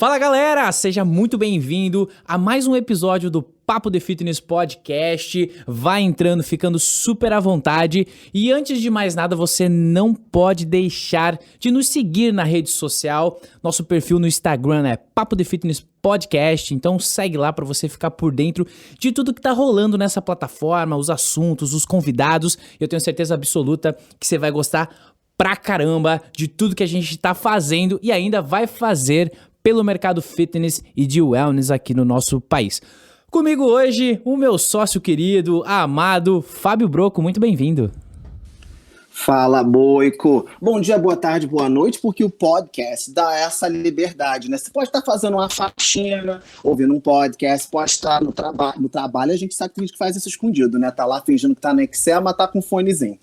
Fala galera, seja muito bem-vindo a mais um episódio do Papo de Fitness Podcast. Vai entrando, ficando super à vontade. E antes de mais nada, você não pode deixar de nos seguir na rede social. Nosso perfil no Instagram é Papo de Fitness Podcast, então segue lá para você ficar por dentro de tudo que tá rolando nessa plataforma, os assuntos, os convidados. Eu tenho certeza absoluta que você vai gostar pra caramba de tudo que a gente tá fazendo e ainda vai fazer pelo mercado fitness e de wellness aqui no nosso país. Comigo hoje, o meu sócio querido, amado, Fábio Broco, muito bem-vindo. Fala, Boico. Bom dia, boa tarde, boa noite, porque o podcast dá essa liberdade, né? Você pode estar fazendo uma faxina, ouvindo um podcast, pode estar no trabalho, a gente sabe que a gente faz isso escondido, né? Tá lá fingindo que tá no Excel, mas tá com um fonezinho.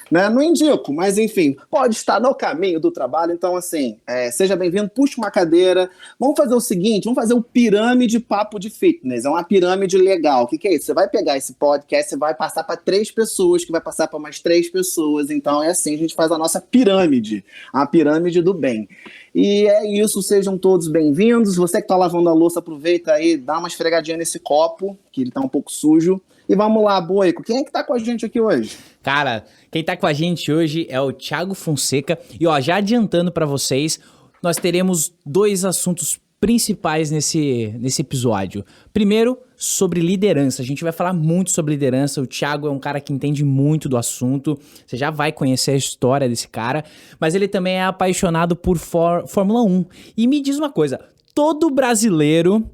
Né? Não indico, mas enfim, pode estar no caminho do trabalho, então assim, seja bem-vindo, puxa uma cadeira, vamos fazer o seguinte, vamos fazer um pirâmide papo de fitness, é uma pirâmide legal. O que é isso? Você vai pegar esse podcast, você vai passar para 3 pessoas, que vai passar para mais 3 pessoas, então é assim, a gente faz a nossa pirâmide, a pirâmide do bem. E é isso, sejam todos bem-vindos, você que está lavando a louça, aproveita aí, dá uma esfregadinha nesse copo, que ele tá um pouco sujo. E vamos lá, Boico, quem é que tá com a gente aqui hoje? Cara, quem tá com a gente hoje é o Thiago Fonseca. E ó, já adiantando pra vocês, nós teremos 2 assuntos principais nesse episódio. Primeiro, sobre liderança. A gente vai falar muito sobre liderança. O Thiago é um cara que entende muito do assunto. Você já vai conhecer a história desse cara. Mas ele também é apaixonado por Fórmula 1. E me diz uma coisa, todo brasileiro...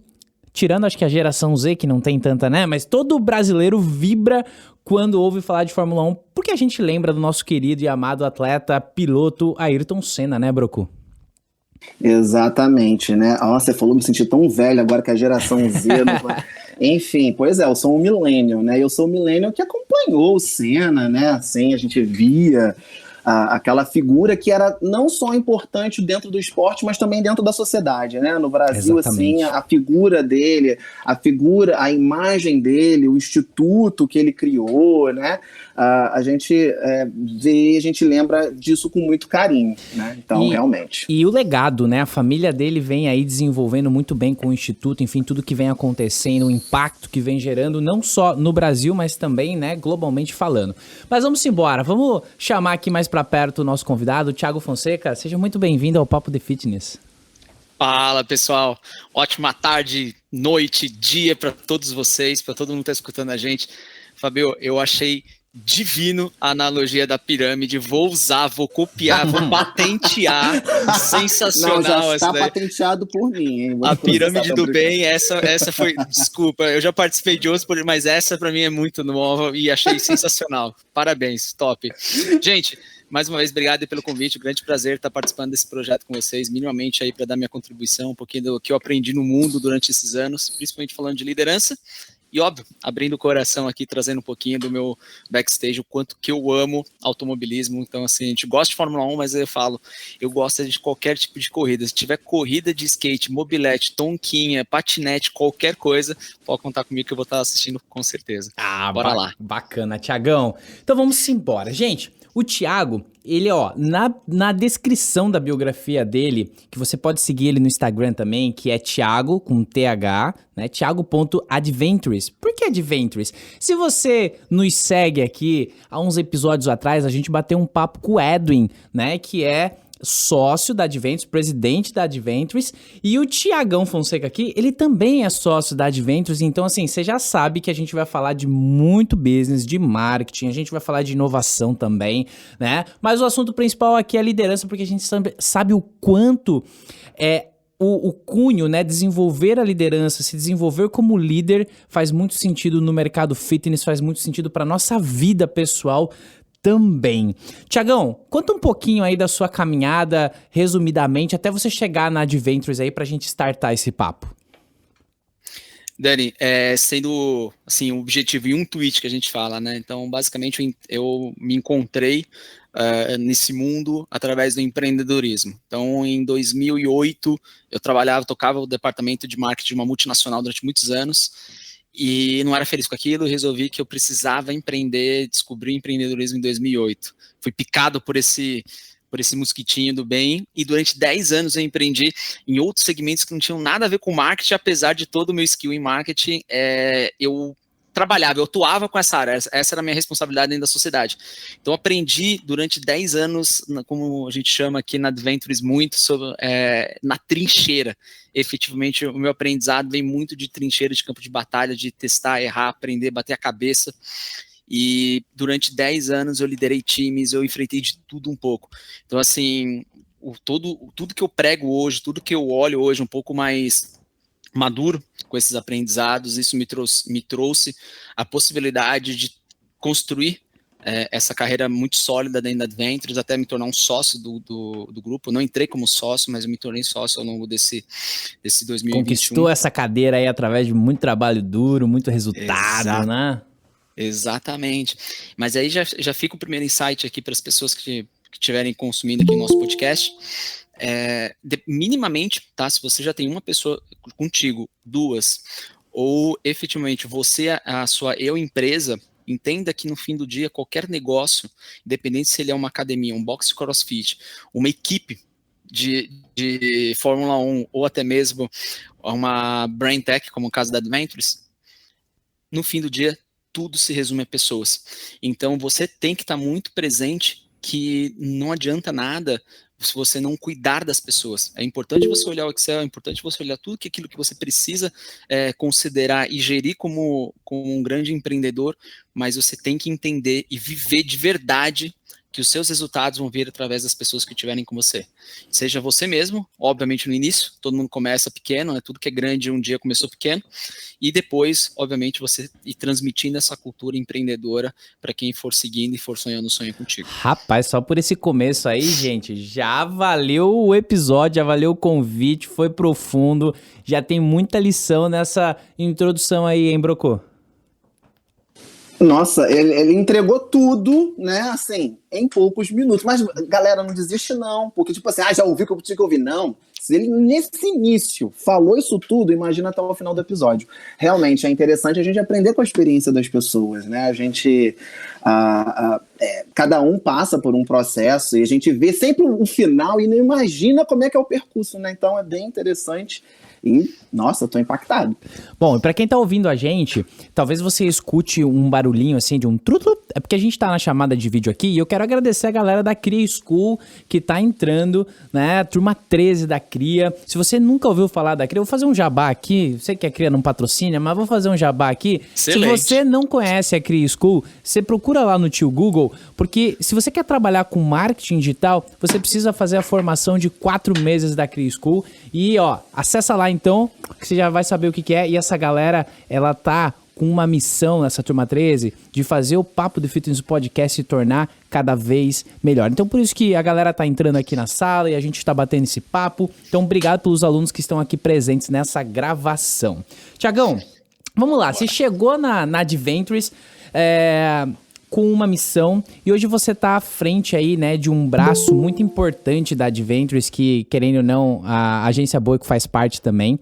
Tirando, acho que a geração Z, que não tem tanta, né? Mas todo brasileiro vibra quando ouve falar de Fórmula 1, porque a gente lembra do nosso querido e amado atleta, piloto Ayrton Senna, né, Broco? Exatamente, né? Nossa, você falou, me senti tão velho agora que a geração Z... Enfim, pois é, eu sou um millennial, né? Eu sou um millennial que acompanhou o Senna, né? Assim, a gente via... aquela figura que era não só importante dentro do esporte, mas também dentro da sociedade, né? No Brasil, Exatamente. assim, a figura dele, a imagem dele, o instituto que ele criou, né? A gente vê, a gente lembra disso com muito carinho, né? Então, realmente. E o legado, né? A família dele vem aí desenvolvendo muito bem com o instituto, enfim, tudo que vem acontecendo, o impacto que vem gerando, não só no Brasil, mas também, né, globalmente falando. Mas vamos embora, vamos chamar aqui mais para perto o nosso convidado, o Thiago Fonseca. Seja muito bem-vindo ao Papo de Fitness. Fala, pessoal. Ótima tarde, noite, dia para todos vocês, para todo mundo que está escutando a gente. Fabio, eu achei divino a analogia da pirâmide. Vou usar, vou copiar, vou patentear. Sensacional. Não, já está patenteado por mim, hein? A pirâmide do bem, essa foi... Desculpa, eu já participei de outros, mas essa para mim é muito nova e achei sensacional. Parabéns, top. Gente, mais uma vez, obrigado pelo convite, grande prazer estar participando desse projeto com vocês, minimamente aí para dar minha contribuição, um pouquinho do que eu aprendi no mundo durante esses anos, principalmente falando de liderança. E óbvio, abrindo o coração aqui, trazendo um pouquinho do meu backstage, o quanto que eu amo automobilismo. Então, assim, a gente gosta de Fórmula 1, mas eu falo, eu gosto de qualquer tipo de corrida. Se tiver corrida de skate, mobilete, tonquinha, patinete, qualquer coisa, pode contar comigo que eu vou estar assistindo com certeza. Bora lá. Bacana, Thiagão. Então vamos embora. Gente, o Thiago, ele, ó, na descrição da biografia dele, que você pode seguir ele no Instagram também, que é Thiago, com TH, né, thiago.adventures. Por que Adventures? Se você nos segue aqui, há uns episódios atrás, a gente bateu um papo com o Edwin, né, que é sócio da Adventures, presidente da Adventures, e o Thiagão Fonseca aqui, ele também é sócio da Adventures, então assim, você já sabe que a gente vai falar de muito business, de marketing, a gente vai falar de inovação também, né? Mas o assunto principal aqui é a liderança, porque a gente sabe o quanto o cunho, né, desenvolver a liderança, se desenvolver como líder faz muito sentido no mercado fitness, faz muito sentido para nossa vida pessoal também. Thiagão, conta um pouquinho aí da sua caminhada, resumidamente, até você chegar na Adventures aí pra gente startar esse papo. Dani, sendo assim, o objetivo em um tweet que a gente fala, né? Então, basicamente, eu me encontrei nesse mundo através do empreendedorismo. Então, em 2008, eu tocava o departamento de marketing de uma multinacional durante muitos anos, e não era feliz com aquilo, resolvi que eu precisava empreender, descobri o empreendedorismo em 2008. Fui picado por por esse mosquitinho do bem, e durante 10 anos eu empreendi em outros segmentos que não tinham nada a ver com marketing, apesar de todo o meu skill em marketing, eu trabalhava, eu atuava com essa área, essa era a minha responsabilidade dentro da sociedade. Então, aprendi durante 10 anos, como a gente chama aqui na Adventures, muito sobre, na trincheira. Efetivamente, o meu aprendizado vem muito de trincheira, de campo de batalha, de testar, errar, aprender, bater a cabeça. E durante 10 anos eu liderei times, eu enfrentei de tudo um pouco. Então, assim, tudo que eu prego hoje, tudo que eu olho hoje um pouco mais maduro com esses aprendizados, isso me trouxe a possibilidade de construir essa carreira muito sólida dentro da Adventures, até me tornar um sócio do grupo. Eu não entrei como sócio, mas eu me tornei sócio ao longo desse 2021. Conquistou essa cadeira aí através de muito trabalho duro, muito resultado, né? Exatamente. Mas aí já fica o primeiro insight aqui para as pessoas que estiverem consumindo aqui o nosso podcast. Minimamente, tá? Se você já tem uma pessoa contigo, 2, ou efetivamente você, a sua empresa, entenda que no fim do dia, qualquer negócio, independente se ele é uma academia, um box crossfit, uma equipe de Fórmula 1, ou até mesmo uma brain tech, como o caso da Adventures, no fim do dia, tudo se resume a pessoas. Então, você tem que estar muito presente, que não adianta nada se você não cuidar das pessoas. É importante você olhar o Excel, é importante você olhar tudo aquilo que você precisa considerar e gerir como um grande empreendedor, mas você tem que entender e viver de verdade que os seus resultados vão vir através das pessoas que estiverem com você. Seja você mesmo, obviamente no início, todo mundo começa pequeno, né? Tudo que é grande um dia começou pequeno, e depois, obviamente, você ir transmitindo essa cultura empreendedora para quem for seguindo e for sonhando o sonho contigo. Rapaz, só por esse começo aí, gente, já valeu o episódio, já valeu o convite, foi profundo, já tem muita lição nessa introdução aí, hein, Brocô? Nossa, ele entregou tudo, né, assim, em poucos minutos. Mas, galera, não desiste não, porque, tipo assim, já ouvi o que eu tinha que ouvir. Não, se ele, nesse início, falou isso tudo, imagina até o final do episódio. Realmente, é interessante a gente aprender com a experiência das pessoas, né, a gente... cada um passa por um processo e a gente vê sempre o final e não imagina como é que é o percurso, né, então é bem interessante. E, nossa, eu tô impactado. Bom, e pra quem tá ouvindo a gente, talvez você escute um barulhinho assim de um trutlu, é porque a gente tá na chamada de vídeo aqui e eu quero agradecer a galera da Cria School que tá entrando, né, a turma 13 da Cria. Se você nunca ouviu falar da Cria, eu vou fazer um jabá aqui, sei que a Cria não patrocina, mas vou fazer um jabá aqui. Excelente. Se você não conhece a Cria School, você procura lá no tio Google, porque se você quer trabalhar com marketing digital, você precisa fazer a formação de 4 meses da Cria School e, ó, acessa lá então, que você já vai saber o que é. E essa galera, ela tá com uma missão nessa turma 13 de fazer o Papo do Fitness Podcast se tornar cada vez melhor. Então, por isso que a galera tá entrando aqui na sala e a gente tá batendo esse papo. Então, obrigado pelos alunos que estão aqui presentes nessa gravação. Tiagão, vamos lá. Você chegou na Adventures com uma missão e hoje você tá à frente aí, né, de um braço muito importante da Adventures, que, querendo ou não, a agência Boico faz parte também,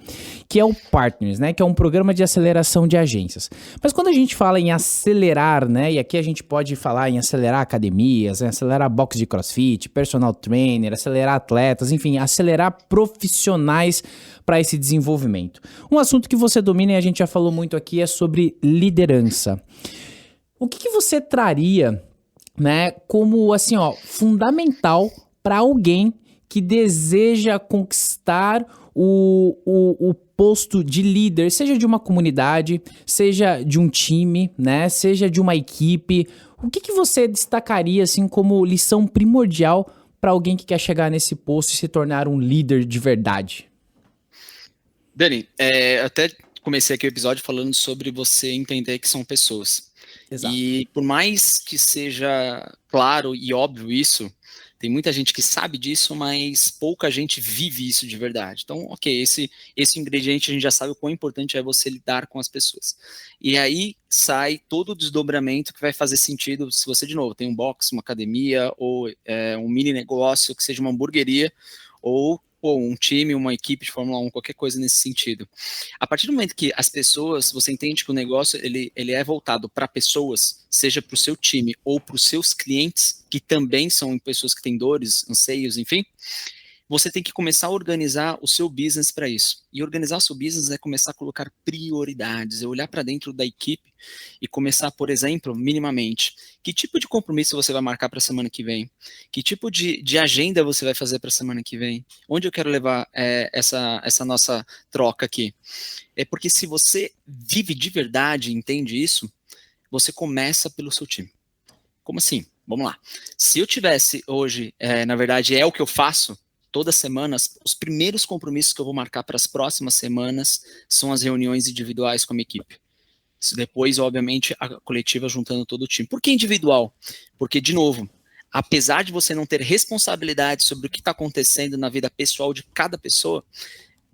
que é o Partners, né, que é um programa de aceleração de agências. Mas quando a gente fala em acelerar, né, e aqui a gente pode falar em acelerar academias, né, acelerar box de crossfit, personal trainer, acelerar atletas, enfim, acelerar profissionais para esse desenvolvimento. Um assunto que você domina e a gente já falou muito aqui é sobre liderança. O que você traria, né, como assim, ó, fundamental para alguém que deseja conquistar o posto de líder, seja de uma comunidade, seja de um time, né, seja de uma equipe? O que você destacaria assim como lição primordial para alguém que quer chegar nesse posto e se tornar um líder de verdade? Dani, até comecei aqui o episódio falando sobre você entender que são pessoas. Exato. E por mais que seja claro e óbvio isso, tem muita gente que sabe disso, mas pouca gente vive isso de verdade. Então, ok, esse ingrediente a gente já sabe o quão importante é você lidar com as pessoas. E aí sai todo o desdobramento que vai fazer sentido se você, de novo, tem um box, uma academia, ou um mini negócio, que seja uma hamburgueria, ou ou um time, uma equipe de Fórmula 1, qualquer coisa nesse sentido. A partir do momento que as pessoas, você entende que o negócio ele é voltado para pessoas, seja para o seu time ou para os seus clientes, que também são pessoas que têm dores, anseios, enfim, você tem que começar a organizar o seu business para isso. E organizar o seu business é começar a colocar prioridades, é olhar para dentro da equipe e começar, por exemplo, minimamente, que tipo de compromisso você vai marcar para a semana que vem? Que tipo de agenda você vai fazer para a semana que vem? Onde eu quero levar essa nossa troca aqui? É porque se você vive de verdade e entende isso, você começa pelo seu time. Como assim? Vamos lá. Se eu tivesse hoje, na verdade é o que eu faço, todas as semanas, os primeiros compromissos que eu vou marcar para as próximas semanas são as reuniões individuais com a minha equipe. Depois, obviamente, a coletiva juntando todo o time. Por que individual? Porque, de novo, apesar de você não ter responsabilidade sobre o que está acontecendo na vida pessoal de cada pessoa,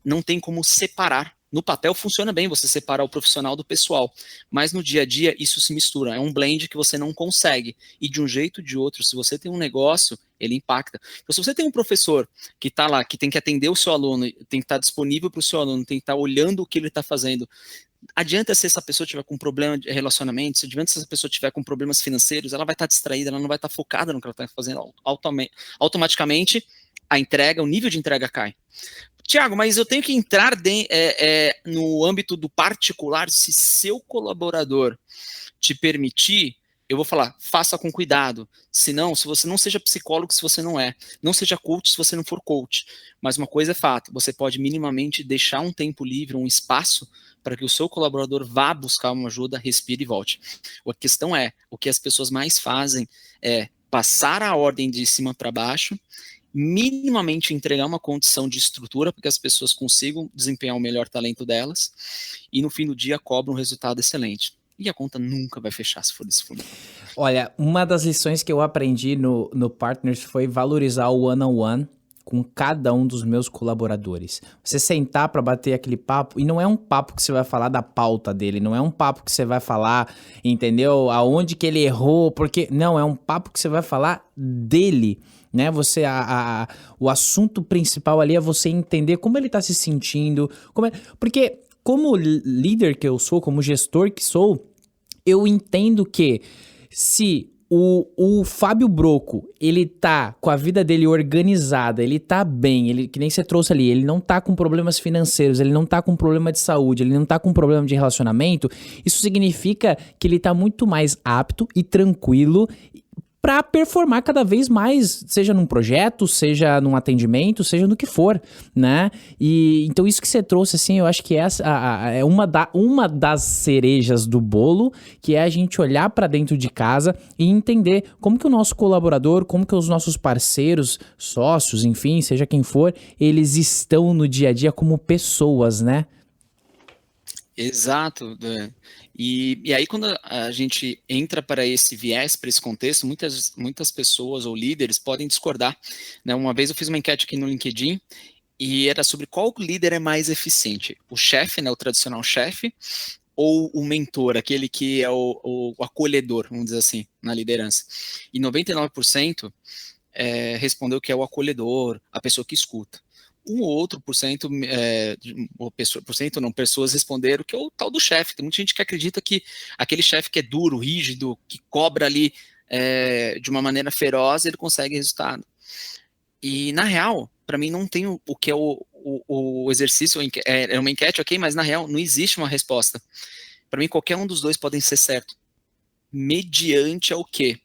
não tem como separar. No papel funciona bem você separar o profissional do pessoal, mas no dia a dia isso se mistura, é um blend que você não consegue, e de um jeito ou de outro, se você tem um negócio, ele impacta. Então se você tem um professor que está lá, que tem que atender o seu aluno, tem que estar disponível para o seu aluno, tem que estar olhando o que ele está fazendo, adianta se essa pessoa tiver com problema de relacionamento, adianta se essa pessoa tiver com problemas financeiros, ela vai estar distraída, ela não vai estar focada no que ela está fazendo, automaticamente a entrega, o nível de entrega cai. Tiago, mas eu tenho que entrar no âmbito do particular, se seu colaborador te permitir, eu vou falar, faça com cuidado. Se você não seja psicólogo se você não seja coach se você não for coach. Mas uma coisa é fato, você pode minimamente deixar um tempo livre, um espaço, para que o seu colaborador vá buscar uma ajuda, respire e volte. A questão é, o que as pessoas mais fazem é passar a ordem de cima para baixo, minimamente entregar uma condição de estrutura para que as pessoas consigam desempenhar o melhor talento delas e no fim do dia cobram um resultado excelente. E a conta nunca vai fechar se for desse fundo. Olha, uma das lições que eu aprendi no Partners foi valorizar o one-on-one com cada um dos meus colaboradores. Você sentar para bater aquele papo, e não é um papo que você vai falar da pauta dele, não é um papo que você vai falar, entendeu? Aonde que ele errou, porque... Não, é um papo que você vai falar dele, né? O assunto principal ali é você entender como ele tá se sentindo, porque como líder que eu sou, como gestor que sou, eu entendo que se o Fábio Broco, ele tá com a vida dele organizada, ele tá bem, ele, que nem você trouxe ali, ele não tá com problemas financeiros, ele não tá com problema de saúde, ele não tá com problema de relacionamento, isso significa que ele tá muito mais apto e tranquilo para performar cada vez mais, seja num projeto, seja num atendimento, seja no que for, né? E então isso que você trouxe, assim, eu acho que essa é uma das cerejas do bolo, que é a gente olhar para dentro de casa e entender como que o nosso colaborador, como que os nossos parceiros, sócios, enfim, seja quem for, eles estão no dia a dia como pessoas, né? Exato. E aí, quando a gente entra para esse viés, para esse contexto, muitas pessoas ou líderes podem discordar, né? Uma vez eu fiz uma enquete aqui no LinkedIn e era sobre qual líder é mais eficiente, o chefe, né, o tradicional chefe, ou o mentor, aquele que é o acolhedor, vamos dizer assim, na liderança. E 99% respondeu que é o acolhedor, a pessoa que escuta. Um ou outro pessoas responderam que é o tal do chefe. Tem muita gente que acredita que aquele chefe que é duro, rígido, que cobra ali de uma maneira feroz, ele consegue resultado. E na real, para mim não tem o que é o exercício, é uma enquete, ok, mas na real não existe uma resposta. Para mim qualquer um dos dois podem ser certo. Mediante ao quê?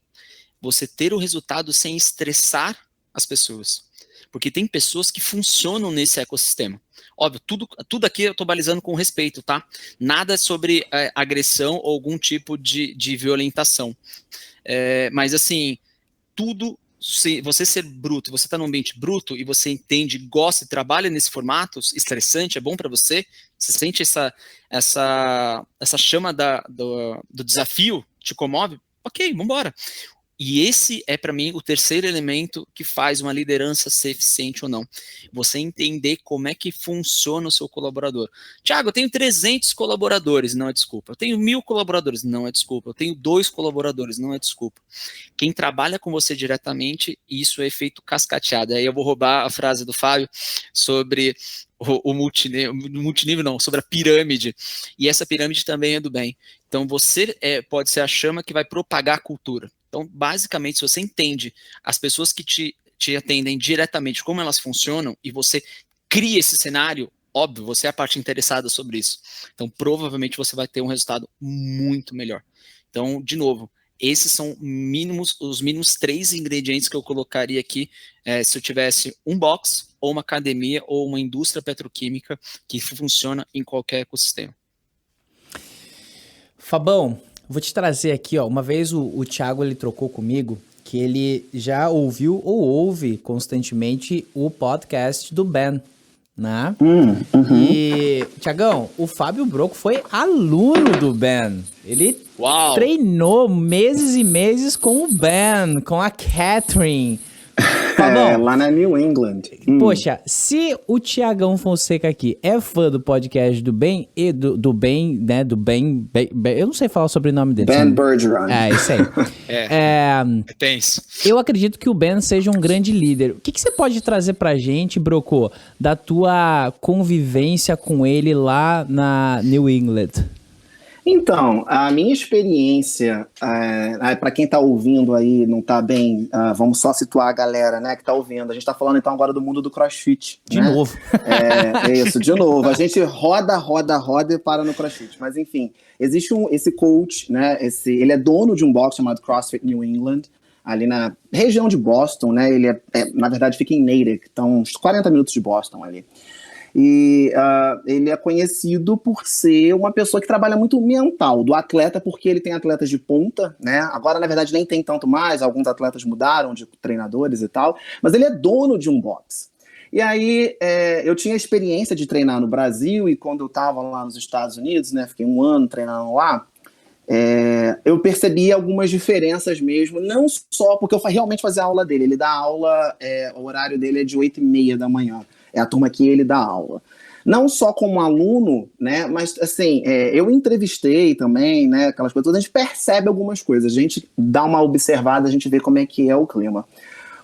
Você ter o resultado sem estressar as pessoas. Porque tem pessoas que funcionam nesse ecossistema. Óbvio, tudo aqui eu estou balizando com respeito, tá? Nada sobre agressão ou algum tipo de violentação. Mas assim, tudo, se você ser bruto, você está num ambiente bruto e você entende, gosta e trabalha nesse formato estressante, é bom para você, você sente essa chama do desafio, te comove, ok, vamos embora. E esse é, para mim, o terceiro elemento que faz uma liderança ser eficiente ou não. Você entender como é que funciona o seu colaborador. Tiago, eu tenho 300 colaboradores, não é desculpa. Eu tenho 1.000 colaboradores, não é desculpa. Eu tenho 2 colaboradores, não é desculpa. Quem trabalha com você diretamente, isso é efeito cascateado. Aí eu vou roubar a frase do Fábio sobre o multinível, não, sobre a pirâmide. E essa pirâmide também é do bem. Então você pode ser a chama que vai propagar a cultura. Então, basicamente, se você entende as pessoas que te atendem diretamente, como elas funcionam, e você cria esse cenário, óbvio, você é a parte interessada sobre isso. Então, provavelmente, você vai ter um resultado muito melhor. Então, de novo, esses são os mínimos 3 ingredientes que eu colocaria aqui se eu tivesse um box, ou uma academia, ou uma indústria petroquímica que funciona em qualquer ecossistema. Fabão, vou te trazer aqui, ó. Uma vez o Thiago, ele trocou comigo que ele já ouviu ou ouve constantemente o podcast do Ben, né? E, Thiagão, o Fábio Broco foi aluno do Ben. Ele treinou meses e meses com o Ben, com a Catherine. Fabão, lá na New England. Poxa, se o Thiagão Fonseca aqui é fã do podcast do Ben e do Ben, né, do Ben, eu não sei falar o sobrenome dele. Ben Bergeron. É, isso aí. É tenso. Eu acredito que o Ben seja um grande líder. O que você pode trazer pra gente, Broco, da tua convivência com ele lá na New England? Então, a minha experiência, para quem está ouvindo aí, não está bem, vamos só situar a galera, né, que está ouvindo. A gente está falando então agora do mundo do CrossFit. De né? novo. É isso, de novo. A gente roda e para no CrossFit. Mas enfim, existe esse coach, né, ele é dono de um box chamado CrossFit New England, ali na região de Boston, né, ele na verdade fica em Natick, então uns 40 minutos de Boston ali. E ele é conhecido por ser uma pessoa que trabalha muito mental do atleta, porque ele tem atletas de ponta, né? Agora, na verdade, nem tem tanto mais, alguns atletas mudaram de treinadores e tal, mas ele é dono de um box. E aí, eu tinha experiência de treinar no Brasil, e quando eu estava lá nos Estados Unidos, né, fiquei 1 ano treinando lá, eu percebi algumas diferenças mesmo, não só porque eu realmente fazia aula dele, ele dá aula, o horário dele é de 8h30 da manhã. É a turma que ele dá aula. Não só como aluno, né, mas assim, eu entrevistei também, né, aquelas coisas, a gente percebe algumas coisas, a gente dá uma observada, a gente vê como é que é o clima.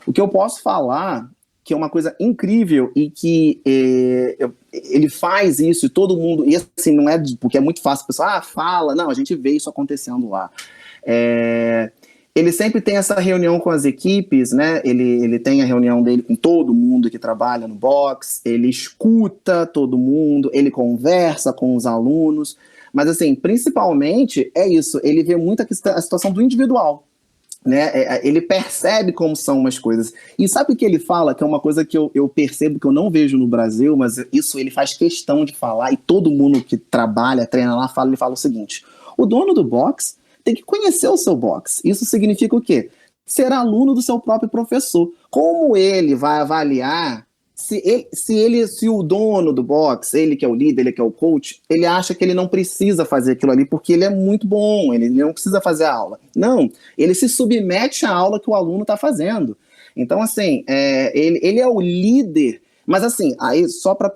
O que eu posso falar, que é uma coisa incrível e que ele faz isso e todo mundo, e assim, não é porque é muito fácil a pessoa, fala, não, a gente vê isso acontecendo lá. Ele sempre tem essa reunião com as equipes, né? Ele tem a reunião dele com todo mundo que trabalha no box, ele escuta todo mundo, ele conversa com os alunos, mas assim, principalmente é isso, ele vê muito a situação do individual, né? Ele percebe como são umas coisas. E sabe o que ele fala, que é uma coisa que eu percebo que eu não vejo no Brasil, mas isso ele faz questão de falar, e todo mundo que trabalha, treina lá, ele fala o seguinte: o dono do box tem que conhecer o seu box. Isso significa o quê? Ser aluno do seu próprio professor. Como ele vai avaliar se o dono do box, ele que é o líder, ele que é o coach, ele acha que ele não precisa fazer aquilo ali porque ele é muito bom, ele não precisa fazer a aula. Não, ele se submete à aula que o aluno está fazendo. Então, assim, ele é o líder. Mas assim, aí só para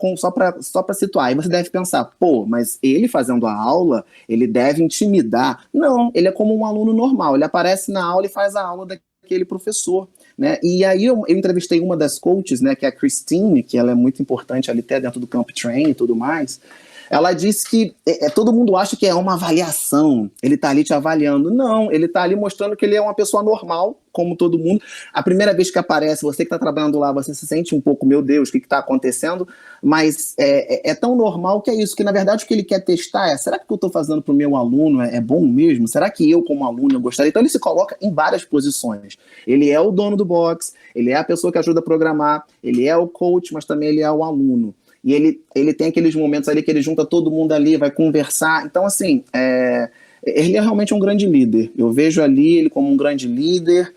situar, aí você deve pensar, mas ele fazendo a aula, ele deve intimidar. Não, ele é como um aluno normal, ele aparece na aula e faz a aula daquele professor, né? E aí eu entrevistei uma das coaches, né, que é a Christine, que ela é muito importante ali até dentro do Camp Train e tudo mais. Ela disse que todo mundo acha que é uma avaliação, ele tá ali te avaliando. Não, ele tá ali mostrando que ele é uma pessoa normal, como todo mundo. A primeira vez que aparece, você que tá trabalhando lá, você se sente um pouco, meu Deus, o que tá acontecendo? Mas é tão normal que é isso, que na verdade o que ele quer testar será que o que eu tô fazendo pro meu aluno é bom mesmo? Será que eu, como aluno, eu gostaria? Então ele se coloca em várias posições. Ele é o dono do box, ele é a pessoa que ajuda a programar, ele é o coach, mas também ele é o aluno. E ele tem aqueles momentos ali que ele junta todo mundo ali, vai conversar. Então, assim, ele é realmente um grande líder. Eu vejo ali ele como um grande líder,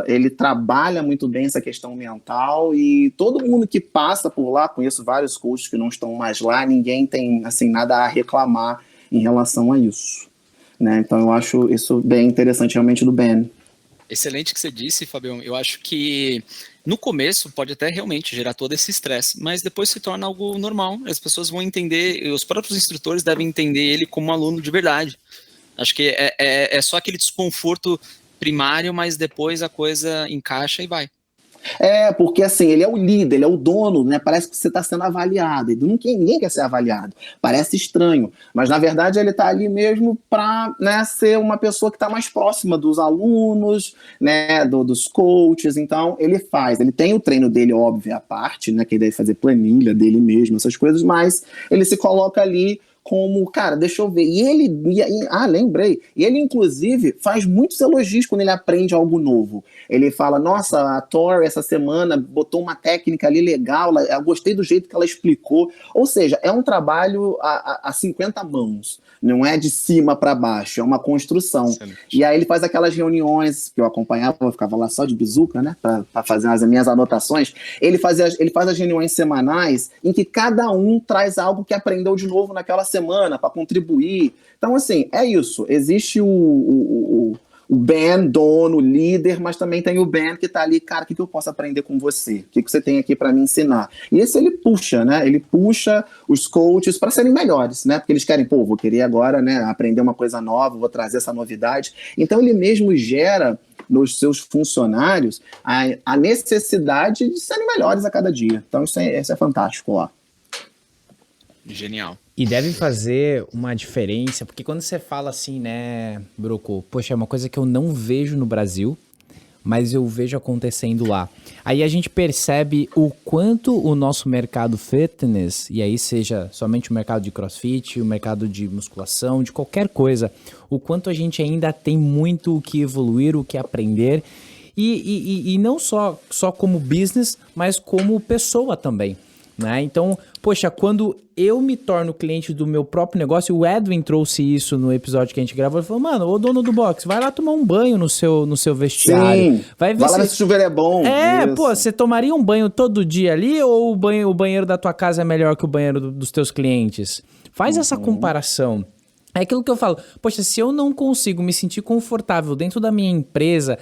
ele trabalha muito bem essa questão mental e todo mundo que passa por lá, conheço vários coaches que não estão mais lá, ninguém tem, assim, nada a reclamar em relação a isso, né? Então, eu acho isso bem interessante realmente do Ben. Excelente que você disse, Fabião. Eu acho que no começo pode até realmente gerar todo esse estresse, mas depois se torna algo normal. As pessoas vão entender, os próprios instrutores devem entender ele como um aluno de verdade. Acho que é só aquele desconforto primário, mas depois a coisa encaixa e vai. Porque assim, ele é o líder, ele é o dono, né? Parece que você está sendo avaliado. E ninguém quer ser avaliado. Parece estranho. Mas na verdade ele está ali mesmo para, né, ser uma pessoa que está mais próxima dos alunos, né? Dos coaches. Então ele tem o treino dele, óbvio, à parte, né? Que ele deve fazer planilha dele mesmo, essas coisas, mas ele se coloca ali como, cara, deixa eu ver. Lembrei. E ele, inclusive, faz muitos elogios quando ele aprende algo novo. Ele fala, nossa, a Tori essa semana botou uma técnica ali legal, eu gostei do jeito que ela explicou. Ou seja, é um trabalho a 50 mãos. Não é de cima para baixo, é uma construção. Excelente. E aí ele faz aquelas reuniões que eu acompanhava, eu ficava lá só de bizuca, né, para fazer as minhas anotações. Ele faz as reuniões semanais em que cada um traz algo que aprendeu de novo naquela semana para contribuir. Então, assim, é isso. Existe o Ben, dono, líder, mas também tem o Ben que tá ali, cara, o que eu posso aprender com você? O que você tem aqui para me ensinar? E esse ele puxa, né? Ele puxa os coaches para serem melhores, né? Porque eles querem, vou querer agora, né, aprender uma coisa nova, vou trazer essa novidade. Então ele mesmo gera nos seus funcionários a necessidade de serem melhores a cada dia. Então isso é fantástico, ó. Genial. E deve fazer uma diferença, porque quando você fala assim, né, Broco, poxa, é uma coisa que eu não vejo no Brasil, mas eu vejo acontecendo lá. Aí a gente percebe o quanto o nosso mercado fitness, e aí seja somente o mercado de crossfit, o mercado de musculação, de qualquer coisa, o quanto a gente ainda tem muito o que evoluir, o que aprender, e não só como business, mas como pessoa também. Né? Então, poxa, quando eu me torno cliente do meu próprio negócio, o Edwin trouxe isso no episódio que a gente gravou, ele falou, mano, ô dono do box, vai lá tomar um banho no seu vestiário. Sim, vai lá ver se o chuveiro é bom. Isso. Pô, você tomaria um banho todo dia ali ou o banheiro da tua casa é melhor que o banheiro dos teus clientes? Faz essa comparação. É aquilo que eu falo, poxa, se eu não consigo me sentir confortável dentro da minha empresa,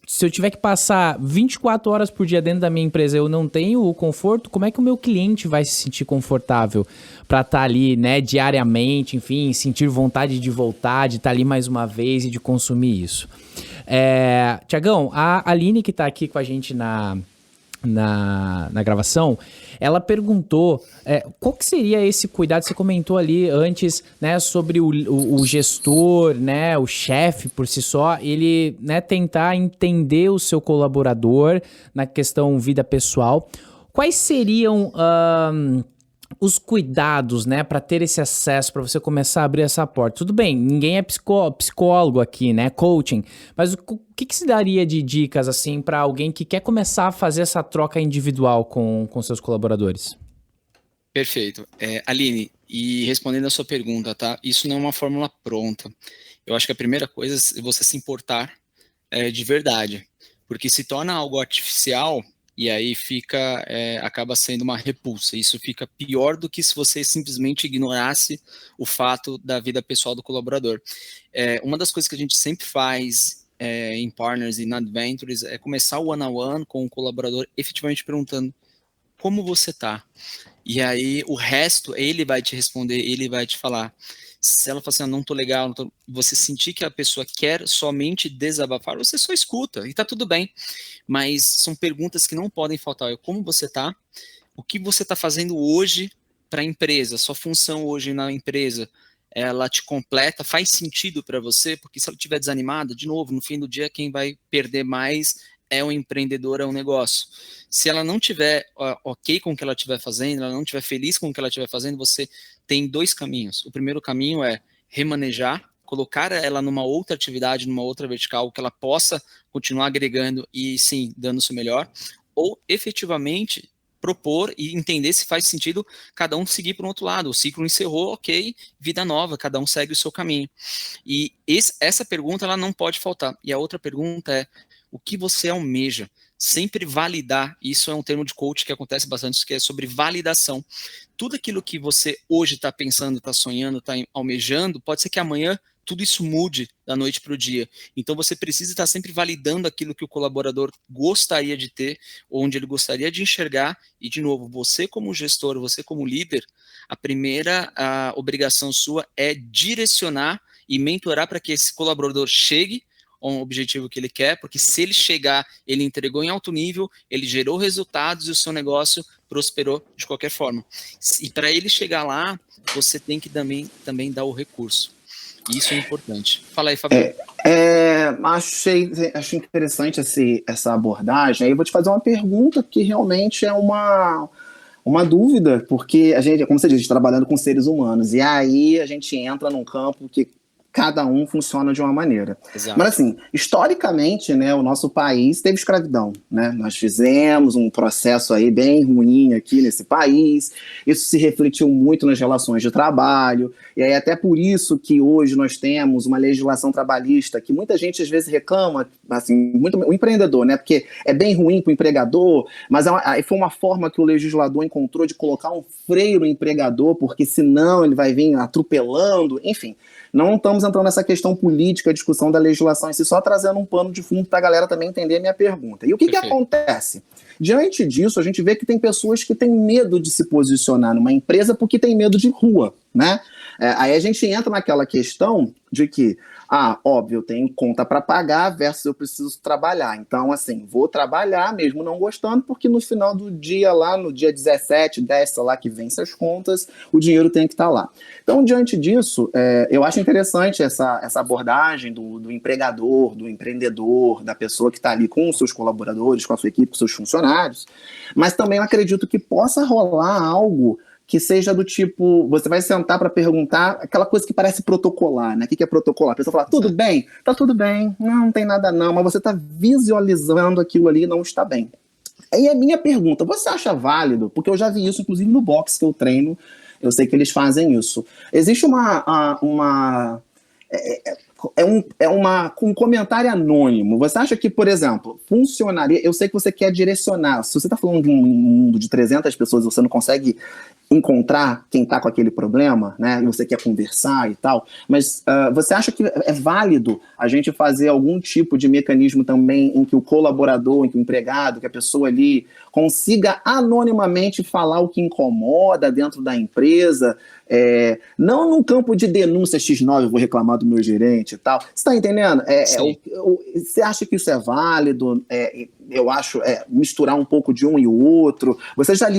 se eu tiver que passar 24 horas por dia dentro da minha empresa, eu não tenho o conforto, como é que o meu cliente vai se sentir confortável para estar ali, né, diariamente, enfim, sentir vontade de voltar, de estar ali mais uma vez e de consumir isso. Tiagão, a Aline que tá aqui com a gente na gravação, ela perguntou qual que seria esse cuidado, você comentou ali antes, né, sobre o gestor, né, o chefe por si só, ele, né, tentar entender o seu colaborador na questão vida pessoal. Quais seriam os cuidados, né, para ter esse acesso, para você começar a abrir essa porta? Tudo bem, ninguém é psicólogo aqui, né, coaching, mas o que se daria de dicas, assim, para alguém que quer começar a fazer essa troca individual com seus colaboradores? Perfeito. Aline, e respondendo a sua pergunta, tá? Isso não é uma fórmula pronta. Eu acho que a primeira coisa é você se importar de verdade, porque se torna algo artificial e aí acaba sendo uma repulsa. Isso fica pior do que se você simplesmente ignorasse o fato da vida pessoal do colaborador. Uma das coisas que a gente sempre faz em Partners e na Adventures é começar o one-on-one com o colaborador efetivamente perguntando como você tá. E aí o resto, ele vai te responder, ele vai te falar. Se ela falar assim, não tô legal, você sentir que a pessoa quer somente desabafar, você só escuta e tá tudo bem. Mas são perguntas que não podem faltar. Como você tá? O que você tá fazendo hoje para a empresa? Sua função hoje na empresa, ela te completa? Faz sentido para você? Porque se ela estiver desanimada, de novo, no fim do dia, quem vai perder mais é o empreendedor, é o negócio. Se ela não tiver ok com o que ela estiver fazendo, ela não estiver feliz com o que ela estiver fazendo, você tem dois caminhos. O primeiro caminho é remanejar, colocar ela numa outra atividade, numa outra vertical, que ela possa continuar agregando e, sim, dando o seu melhor, ou efetivamente propor e entender se faz sentido cada um seguir para o outro lado. O ciclo encerrou, ok, vida nova, cada um segue o seu caminho. E essa pergunta ela não pode faltar. E a outra pergunta é, o que você almeja? Sempre validar, isso é um termo de coach que acontece bastante, que é sobre validação. Tudo aquilo que você hoje está pensando, está sonhando, está almejando, pode ser que amanhã tudo isso mude da noite para o dia. Então você precisa estar sempre validando aquilo que o colaborador gostaria de ter, onde ele gostaria de enxergar, e de novo, você como gestor, você como líder, a primeira obrigação sua é direcionar e mentorar para que esse colaborador chegue a um objetivo que ele quer, porque se ele chegar, ele entregou em alto nível, ele gerou resultados e o seu negócio prosperou de qualquer forma. E para ele chegar lá, você tem que também dar o recurso. Isso é importante. Fala aí, Fabio. Achei interessante essa abordagem. Aí eu vou te fazer uma pergunta que realmente é uma dúvida, porque a gente, como você disse, trabalhando com seres humanos, e aí a gente entra num campo que cada um funciona de uma maneira. Exato. Mas assim, historicamente, né, o nosso país teve escravidão, né? Nós fizemos um processo aí bem ruim aqui nesse país, isso se refletiu muito nas relações de trabalho, e aí até por isso que hoje nós temos uma legislação trabalhista que muita gente às vezes reclama, assim, muito o empreendedor, né? Porque é bem ruim para o empregador, mas foi uma forma que o legislador encontrou de colocar um freio no empregador, porque senão ele vai vir atropelando, enfim. Não estamos entrando nessa questão política, discussão da legislação em si, só trazendo um pano de fundo para a galera também entender a minha pergunta. E o que acontece? Diante disso, a gente vê que tem pessoas que têm medo de se posicionar numa empresa porque tem medo de rua, né? Aí a gente entra naquela questão de que, óbvio, eu tenho conta para pagar versus eu preciso trabalhar. Então, assim, vou trabalhar mesmo não gostando, porque no final do dia lá, no dia 17, 10, sei lá, que vence as contas, o dinheiro tem que estar lá. Então, diante disso, eu acho interessante essa abordagem do empregador, do empreendedor, da pessoa que está ali com os seus colaboradores, com a sua equipe, com os seus funcionários, mas também eu acredito que possa rolar algo que seja do tipo, você vai sentar para perguntar aquela coisa que parece protocolar, né? O que é protocolar? A pessoa fala, tudo bem? Tá tudo bem, não tem nada não, mas você está visualizando aquilo ali e não está bem. Aí a minha pergunta, você acha válido? Porque eu já vi isso, inclusive, no boxe que eu treino, eu sei que eles fazem isso. Existe um comentário anônimo. Você acha que, por exemplo, funcionaria... Eu sei que você quer direcionar. Se você está falando de um mundo de 300 pessoas e você não consegue encontrar quem está com aquele problema, né, e você quer conversar e tal, mas você acha que é válido a gente fazer algum tipo de mecanismo também em que o colaborador, em que o empregado, que a pessoa ali consiga anonimamente falar o que incomoda dentro da empresa, não num campo de denúncia X9, eu vou reclamar do meu gerente e tal. Você está entendendo? Você acha que isso é válido? Eu acho misturar um pouco de um e o outro. Você já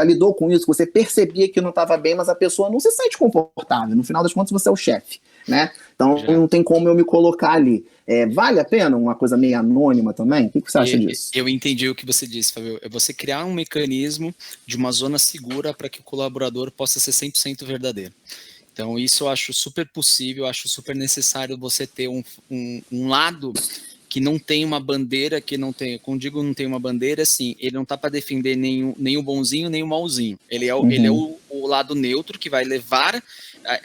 lidou com isso? Você percebia que não estava bem, mas a pessoa não se sente confortável. No final das contas, você é o chefe, né? Então não tem como eu me colocar ali. Vale a pena uma coisa meio anônima também? O que você acha disso? Eu entendi o que você disse, Fabio. É você criar um mecanismo de uma zona segura para que o colaborador possa ser 100% verdadeiro. Então isso eu acho super possível, eu acho super necessário você ter um lado que não tem uma bandeira, quando digo não tem uma bandeira, assim, ele não está para defender nem o bonzinho, nem o malzinho. Ele é o lado neutro que vai levar,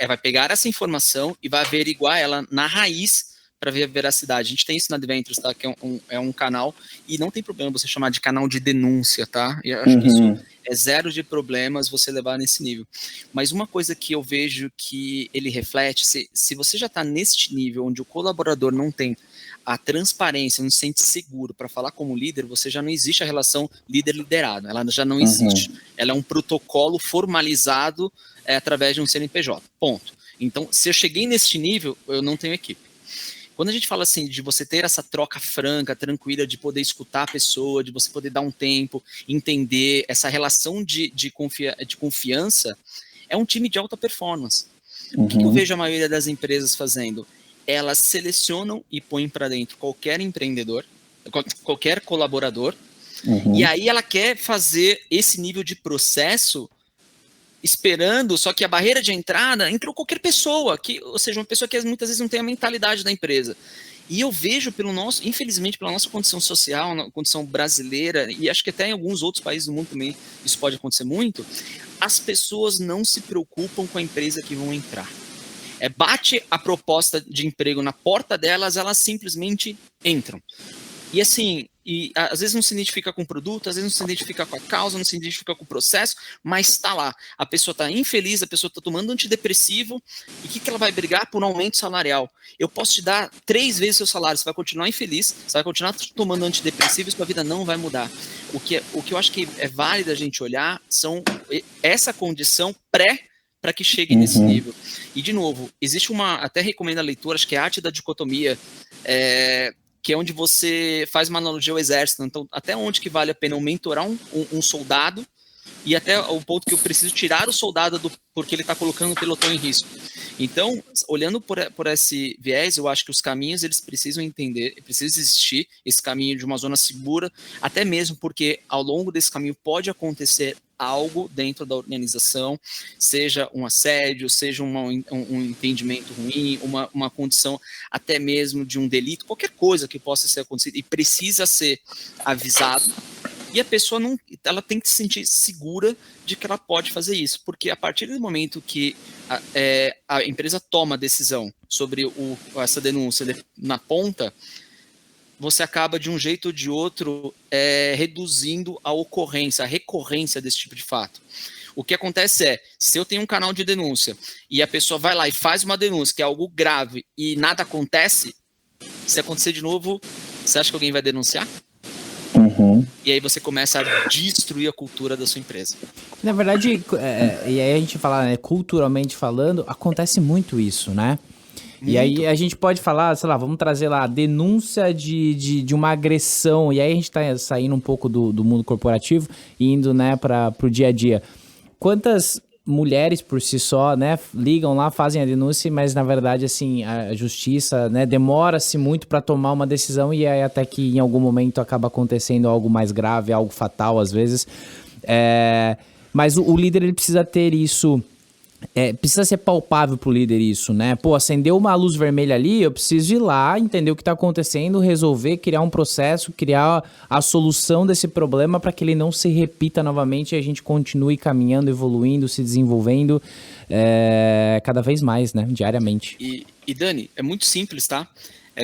vai pegar essa informação e vai averiguar ela na raiz para ver a veracidade. A gente tem isso na Adventures, tá? Que é um canal, e não tem problema você chamar de canal de denúncia, tá? Eu acho que isso é zero de problemas você levar nesse nível. Mas uma coisa que eu vejo que ele reflete, se você já está neste nível onde o colaborador não tem a transparência, não se sente seguro para falar como líder, você já não existe a relação líder-liderado, ela já não existe. Ela é um protocolo formalizado através de um CNPJ, ponto. Então, se eu cheguei neste nível, eu não tenho equipe. Quando a gente fala assim de você ter essa troca franca, tranquila, de poder escutar a pessoa, de você poder dar um tempo, entender essa relação de confiança, é um time de alta performance. O que eu vejo a maioria das empresas fazendo? Elas selecionam e põem para dentro qualquer empreendedor, qualquer colaborador, e aí ela quer fazer esse nível de processo esperando, só que a barreira de entrada entrou qualquer pessoa, ou seja, uma pessoa que muitas vezes não tem a mentalidade da empresa. E eu vejo infelizmente, pela nossa condição social, na condição brasileira, e acho que até em alguns outros países do mundo também isso pode acontecer muito, as pessoas não se preocupam com a empresa que vão entrar. Bate a proposta de emprego na porta delas, elas simplesmente entram. E assim, às vezes não se identifica com o produto, às vezes não se identifica com a causa, não se identifica com o processo, mas está lá. A pessoa está infeliz, a pessoa está tomando antidepressivo, e o que ela vai brigar por um aumento salarial? Eu posso te dar 3 vezes o seu salário, você vai continuar infeliz, você vai continuar tomando antidepressivo e sua vida não vai mudar. O que eu acho que é válido a gente olhar são essa condição para que chegue nesse nível. E, de novo, existe até recomendo a leitura, acho que é a Arte da Dicotomia, que é onde você faz uma analogia ao exército. Então, até onde que vale a pena eu mentorar um soldado e até o ponto que eu preciso tirar o soldado porque ele está colocando o pelotão em risco. Então, olhando por esse viés, eu acho que os caminhos, eles precisam entender, precisa existir esse caminho de uma zona segura, até mesmo porque ao longo desse caminho pode acontecer algo dentro da organização, seja um assédio, seja um entendimento ruim, uma condição até mesmo de um delito, qualquer coisa que possa ser acontecida e precisa ser avisado. E a pessoa ela tem que se sentir segura de que ela pode fazer isso, porque a partir do momento que a empresa toma a decisão sobre essa denúncia na ponta, você acaba de um jeito ou de outro reduzindo a recorrência desse tipo de fato. O que acontece se eu tenho um canal de denúncia e a pessoa vai lá e faz uma denúncia que é algo grave e nada acontece, se acontecer de novo, você acha que alguém vai denunciar? E aí você começa a destruir a cultura da sua empresa. Na verdade, e aí a gente fala, né, culturalmente falando, acontece muito isso, né? Muito. E aí a gente pode falar, sei lá, vamos trazer lá, denúncia de uma agressão, e aí a gente tá saindo um pouco do mundo corporativo e indo, né, pro dia a dia. Quantas mulheres por si só, né, ligam lá, fazem a denúncia, mas na verdade, assim, a justiça, né, demora-se muito para tomar uma decisão e aí até que em algum momento acaba acontecendo algo mais grave, algo fatal às vezes. Mas o líder, ele precisa ter isso, precisa ser palpável pro líder isso, né? Pô, acendeu uma luz vermelha ali, eu preciso ir lá, entender o que tá acontecendo, resolver, criar um processo, criar a solução desse problema para que ele não se repita novamente e a gente continue caminhando, evoluindo, se desenvolvendo cada vez mais, né? Diariamente. E Dani, é muito simples, tá?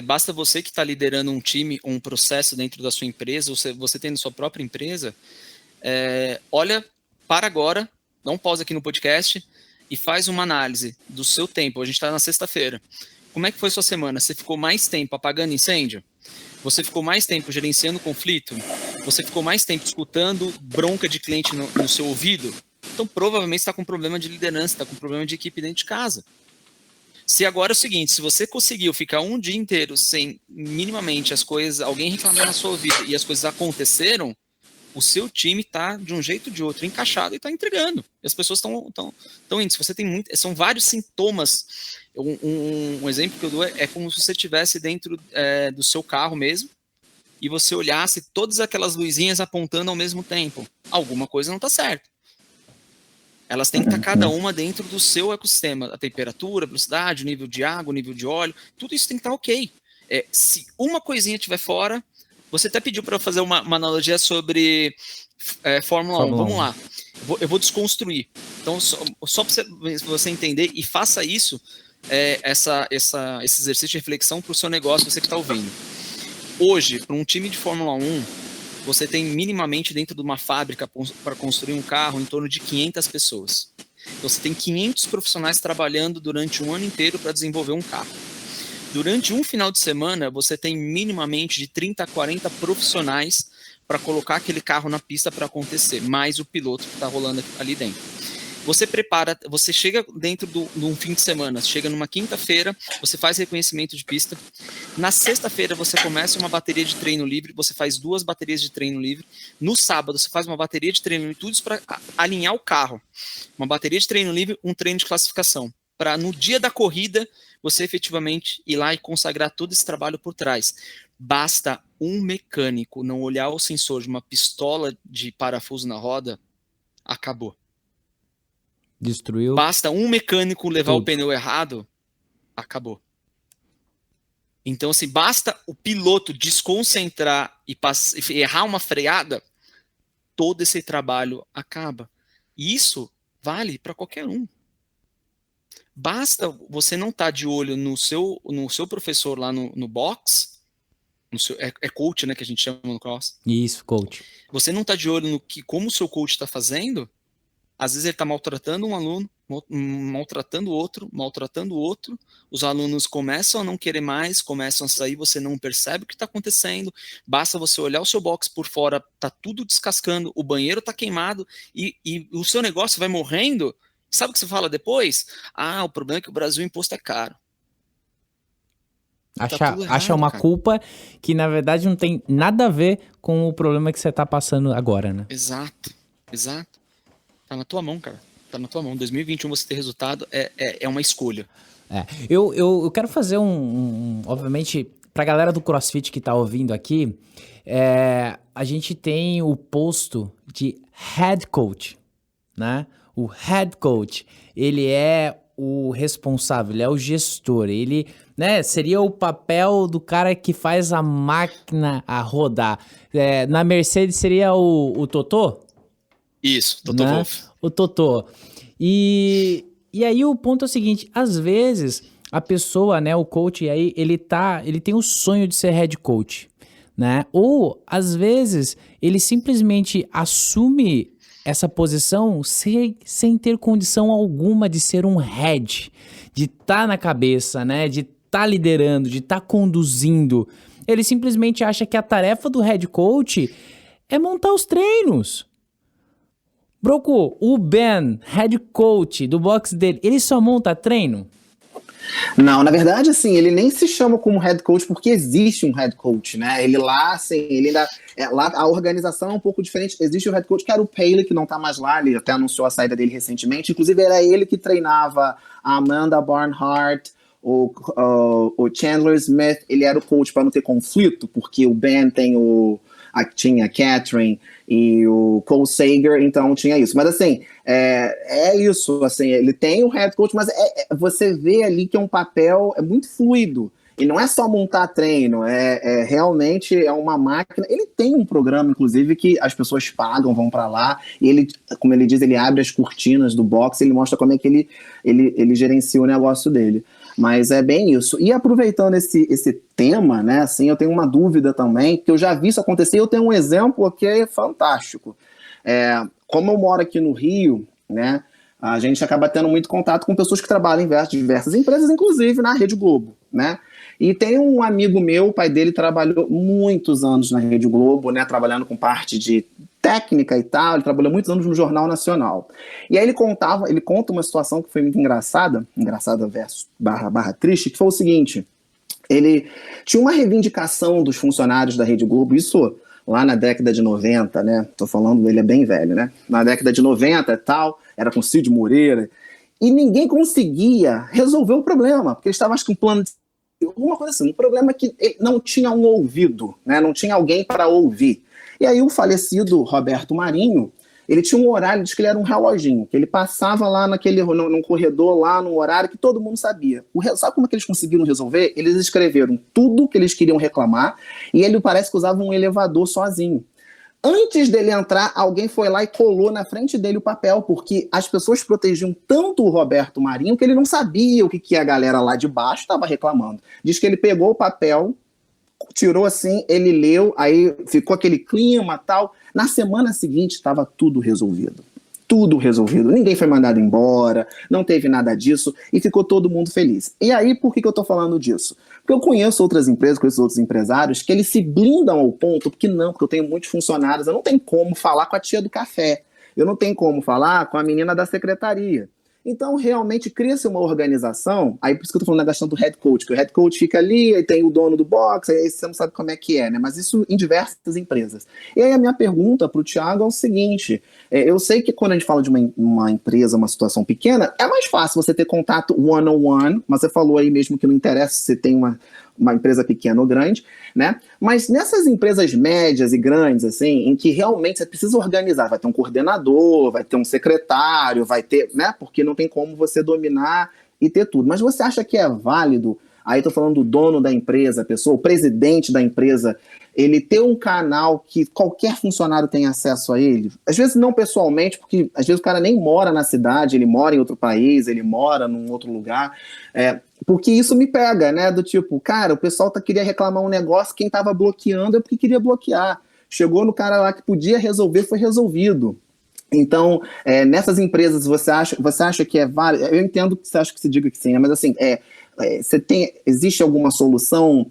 Basta você que está liderando um time, um processo dentro da sua empresa, você tendo sua própria empresa, olha para agora, dá um pause aqui no podcast e faz uma análise do seu tempo. A gente está na sexta-feira. Como é que foi sua semana? Você ficou mais tempo apagando incêndio? Você ficou mais tempo gerenciando conflito? Você ficou mais tempo escutando bronca de cliente no seu ouvido? Então, provavelmente, você está com problema de liderança, está com problema de equipe dentro de casa. Se agora é o seguinte, se você conseguiu ficar um dia inteiro sem minimamente as coisas, alguém reclamar na sua vida e as coisas aconteceram, o seu time está, de um jeito ou de outro, encaixado e está entregando. E as pessoas estão indo. Se você tem são vários sintomas. Um exemplo que eu dou é como se você estivesse dentro do seu carro mesmo e você olhasse todas aquelas luzinhas apontando ao mesmo tempo. Alguma coisa não está certa. Elas têm que estar cada uma dentro do seu ecossistema. A temperatura, a velocidade, o nível de água, o nível de óleo, tudo isso tem que estar ok. Se uma coisinha estiver fora, você até pediu para eu fazer uma analogia sobre Fórmula 1. Vamos lá. Eu vou desconstruir. Então, só para você entender, e faça isso, esse exercício de reflexão para o seu negócio, você que está ouvindo. Hoje, para um time de Fórmula 1, você tem minimamente dentro de uma fábrica para construir um carro em torno de 500 pessoas. Você tem 500 profissionais trabalhando durante um ano inteiro para desenvolver um carro. Durante um final de semana, você tem minimamente de 30 a 40 profissionais para colocar aquele carro na pista para acontecer, mais o piloto que está rolando ali dentro. Você chega dentro de um fim de semana, chega numa quinta-feira, você faz reconhecimento de pista. Na sexta-feira, você começa uma bateria de treino livre, você faz 2 baterias de treino livre. No sábado, você faz uma bateria de treino livre, tudo isso para alinhar o carro. Uma bateria de treino livre, um treino de classificação. Para no dia da corrida, você efetivamente ir lá e consagrar todo esse trabalho por trás. Basta um mecânico não olhar o sensor de uma pistola de parafuso na roda, acabou. Destruiu. Basta um mecânico levar tudo. O pneu errado, acabou. Então, assim, basta o piloto desconcentrar e errar uma freada, todo esse trabalho acaba. E isso vale para qualquer um. Basta você não estar de olho no seu professor lá no box, é coach, né, que a gente chama no cross. Isso, coach. Você não está de olho no que, como o seu coach está fazendo, às vezes ele está maltratando um aluno, maltratando o outro, os alunos começam a não querer mais, começam a sair, você não percebe o que está acontecendo, basta você olhar o seu box por fora, tá tudo descascando, o banheiro tá queimado, e o seu negócio vai morrendo. Sabe o que você fala depois? Ah, o problema é que o Brasil, o imposto é caro. Acha uma culpa que, na verdade, não tem nada a ver com o problema que você tá passando agora, né? Exato. Tá na tua mão, cara. Tá na tua mão. 2021 você ter resultado é uma escolha. Eu quero fazer obviamente, pra galera do CrossFit que tá ouvindo aqui, a gente tem o posto de Head Coach, né? O Head Coach, ele é o responsável, ele é o gestor, ele, né, seria o papel do cara que faz a máquina a rodar. Na Mercedes seria o Totô? Isso, Toto Wolff. O Totô. E aí o ponto é o seguinte, às vezes a pessoa, né, o coach, aí ele tem o sonho de ser head coach, né? Ou às vezes ele simplesmente assume essa posição sem ter condição alguma de ser um head, de estar na cabeça, né, de estar liderando, de estar conduzindo. Ele simplesmente acha que a tarefa do head coach é montar os treinos. Broco, o Ben, head coach do box dele, ele só monta treino? Não, na verdade, assim, ele nem se chama como head coach porque existe um head coach, né? Ele lá, assim, ele ainda... lá a organização é um pouco diferente. Existe o head coach, que era o Paley, que não tá mais lá, ele até anunciou a saída dele recentemente. Inclusive, era ele que treinava a Amanda Barnhart, o Chandler Smith. Ele era o coach para não ter conflito, porque o Ben tinha a Catherine e o Cole Sager, então tinha isso. Mas assim, é isso, assim, ele tem o head coach, mas você vê ali que é um papel muito fluido. E não é só montar treino, realmente é uma máquina. Ele tem um programa, inclusive, que as pessoas pagam, vão para lá, e ele, como ele diz, ele abre as cortinas do box, ele mostra como é que ele gerencia o negócio dele. Mas é bem isso. E aproveitando esse tema, né, assim, eu tenho uma dúvida também, que eu já vi isso acontecer, eu tenho um exemplo que é fantástico. Como eu moro aqui no Rio, né, a gente acaba tendo muito contato com pessoas que trabalham em diversas empresas, inclusive na Rede Globo, né? E tem um amigo meu, o pai dele trabalhou muitos anos na Rede Globo, né, trabalhando com parte de técnica e tal, ele trabalhou muitos anos no Jornal Nacional. E aí ele conta uma situação que foi muito engraçada versus barra triste, que foi o seguinte: ele tinha uma reivindicação dos funcionários da Rede Globo, isso lá na década de 90, né, tô falando, ele é bem velho, né, na década de 90 e tal, era com Cid Moreira, e ninguém conseguia resolver o problema, porque eles estavam, acho que, um plano de alguma coisa assim, um problema que não tinha um ouvido, né, não tinha alguém para ouvir. E aí o falecido Roberto Marinho, ele tinha um horário, diz que ele era um reloginho, que ele passava lá num corredor, lá no horário que todo mundo sabia. Sabe como é que eles conseguiram resolver? Eles escreveram tudo que eles queriam reclamar, e ele parece que usava um elevador sozinho. Antes dele entrar, alguém foi lá e colou na frente dele o papel, porque as pessoas protegiam tanto o Roberto Marinho que ele não sabia o que a galera lá de baixo estava reclamando. Diz que ele pegou o papel, tirou assim, ele leu, aí ficou aquele clima e tal. Na semana seguinte estava tudo resolvido. Tudo resolvido. Ninguém foi mandado embora, não teve nada disso e ficou todo mundo feliz. E aí, por que eu tô falando disso? Porque eu conheço outras empresas, conheço outros empresários que eles se blindam ao ponto, porque eu tenho muitos funcionários, eu não tenho como falar com a tia do café, eu não tenho como falar com a menina da secretaria. Então, realmente, cria-se uma organização, aí por isso que eu tô falando da questão do head coach, que o head coach fica ali, aí tem o dono do box, aí você não sabe como é que é, né? Mas isso em diversas empresas. E aí a minha pergunta para o Thiago é o seguinte, eu sei que quando a gente fala de uma empresa, uma situação pequena, é mais fácil você ter contato one-on-one, mas você falou aí mesmo que não interessa se você tem uma empresa pequena ou grande, né? Mas nessas empresas médias e grandes, assim, em que realmente você precisa organizar, vai ter um coordenador, vai ter um secretário, vai ter, né? Porque não tem como você dominar e ter tudo. Mas você acha que é válido, aí tô falando do dono da empresa, a pessoa, o presidente da empresa, ele ter um canal que qualquer funcionário tem acesso a ele? Às vezes não pessoalmente, porque às vezes o cara nem mora na cidade, ele mora em outro país, ele mora num outro lugar, Porque isso me pega, né? Do tipo, cara, o pessoal queria reclamar um negócio, quem tava bloqueando é porque queria bloquear. Chegou no cara lá que podia resolver, foi resolvido. Então, nessas empresas, você acha que é válido? Eu entendo que você acha que se diga que sim, né? Mas assim, existe alguma solução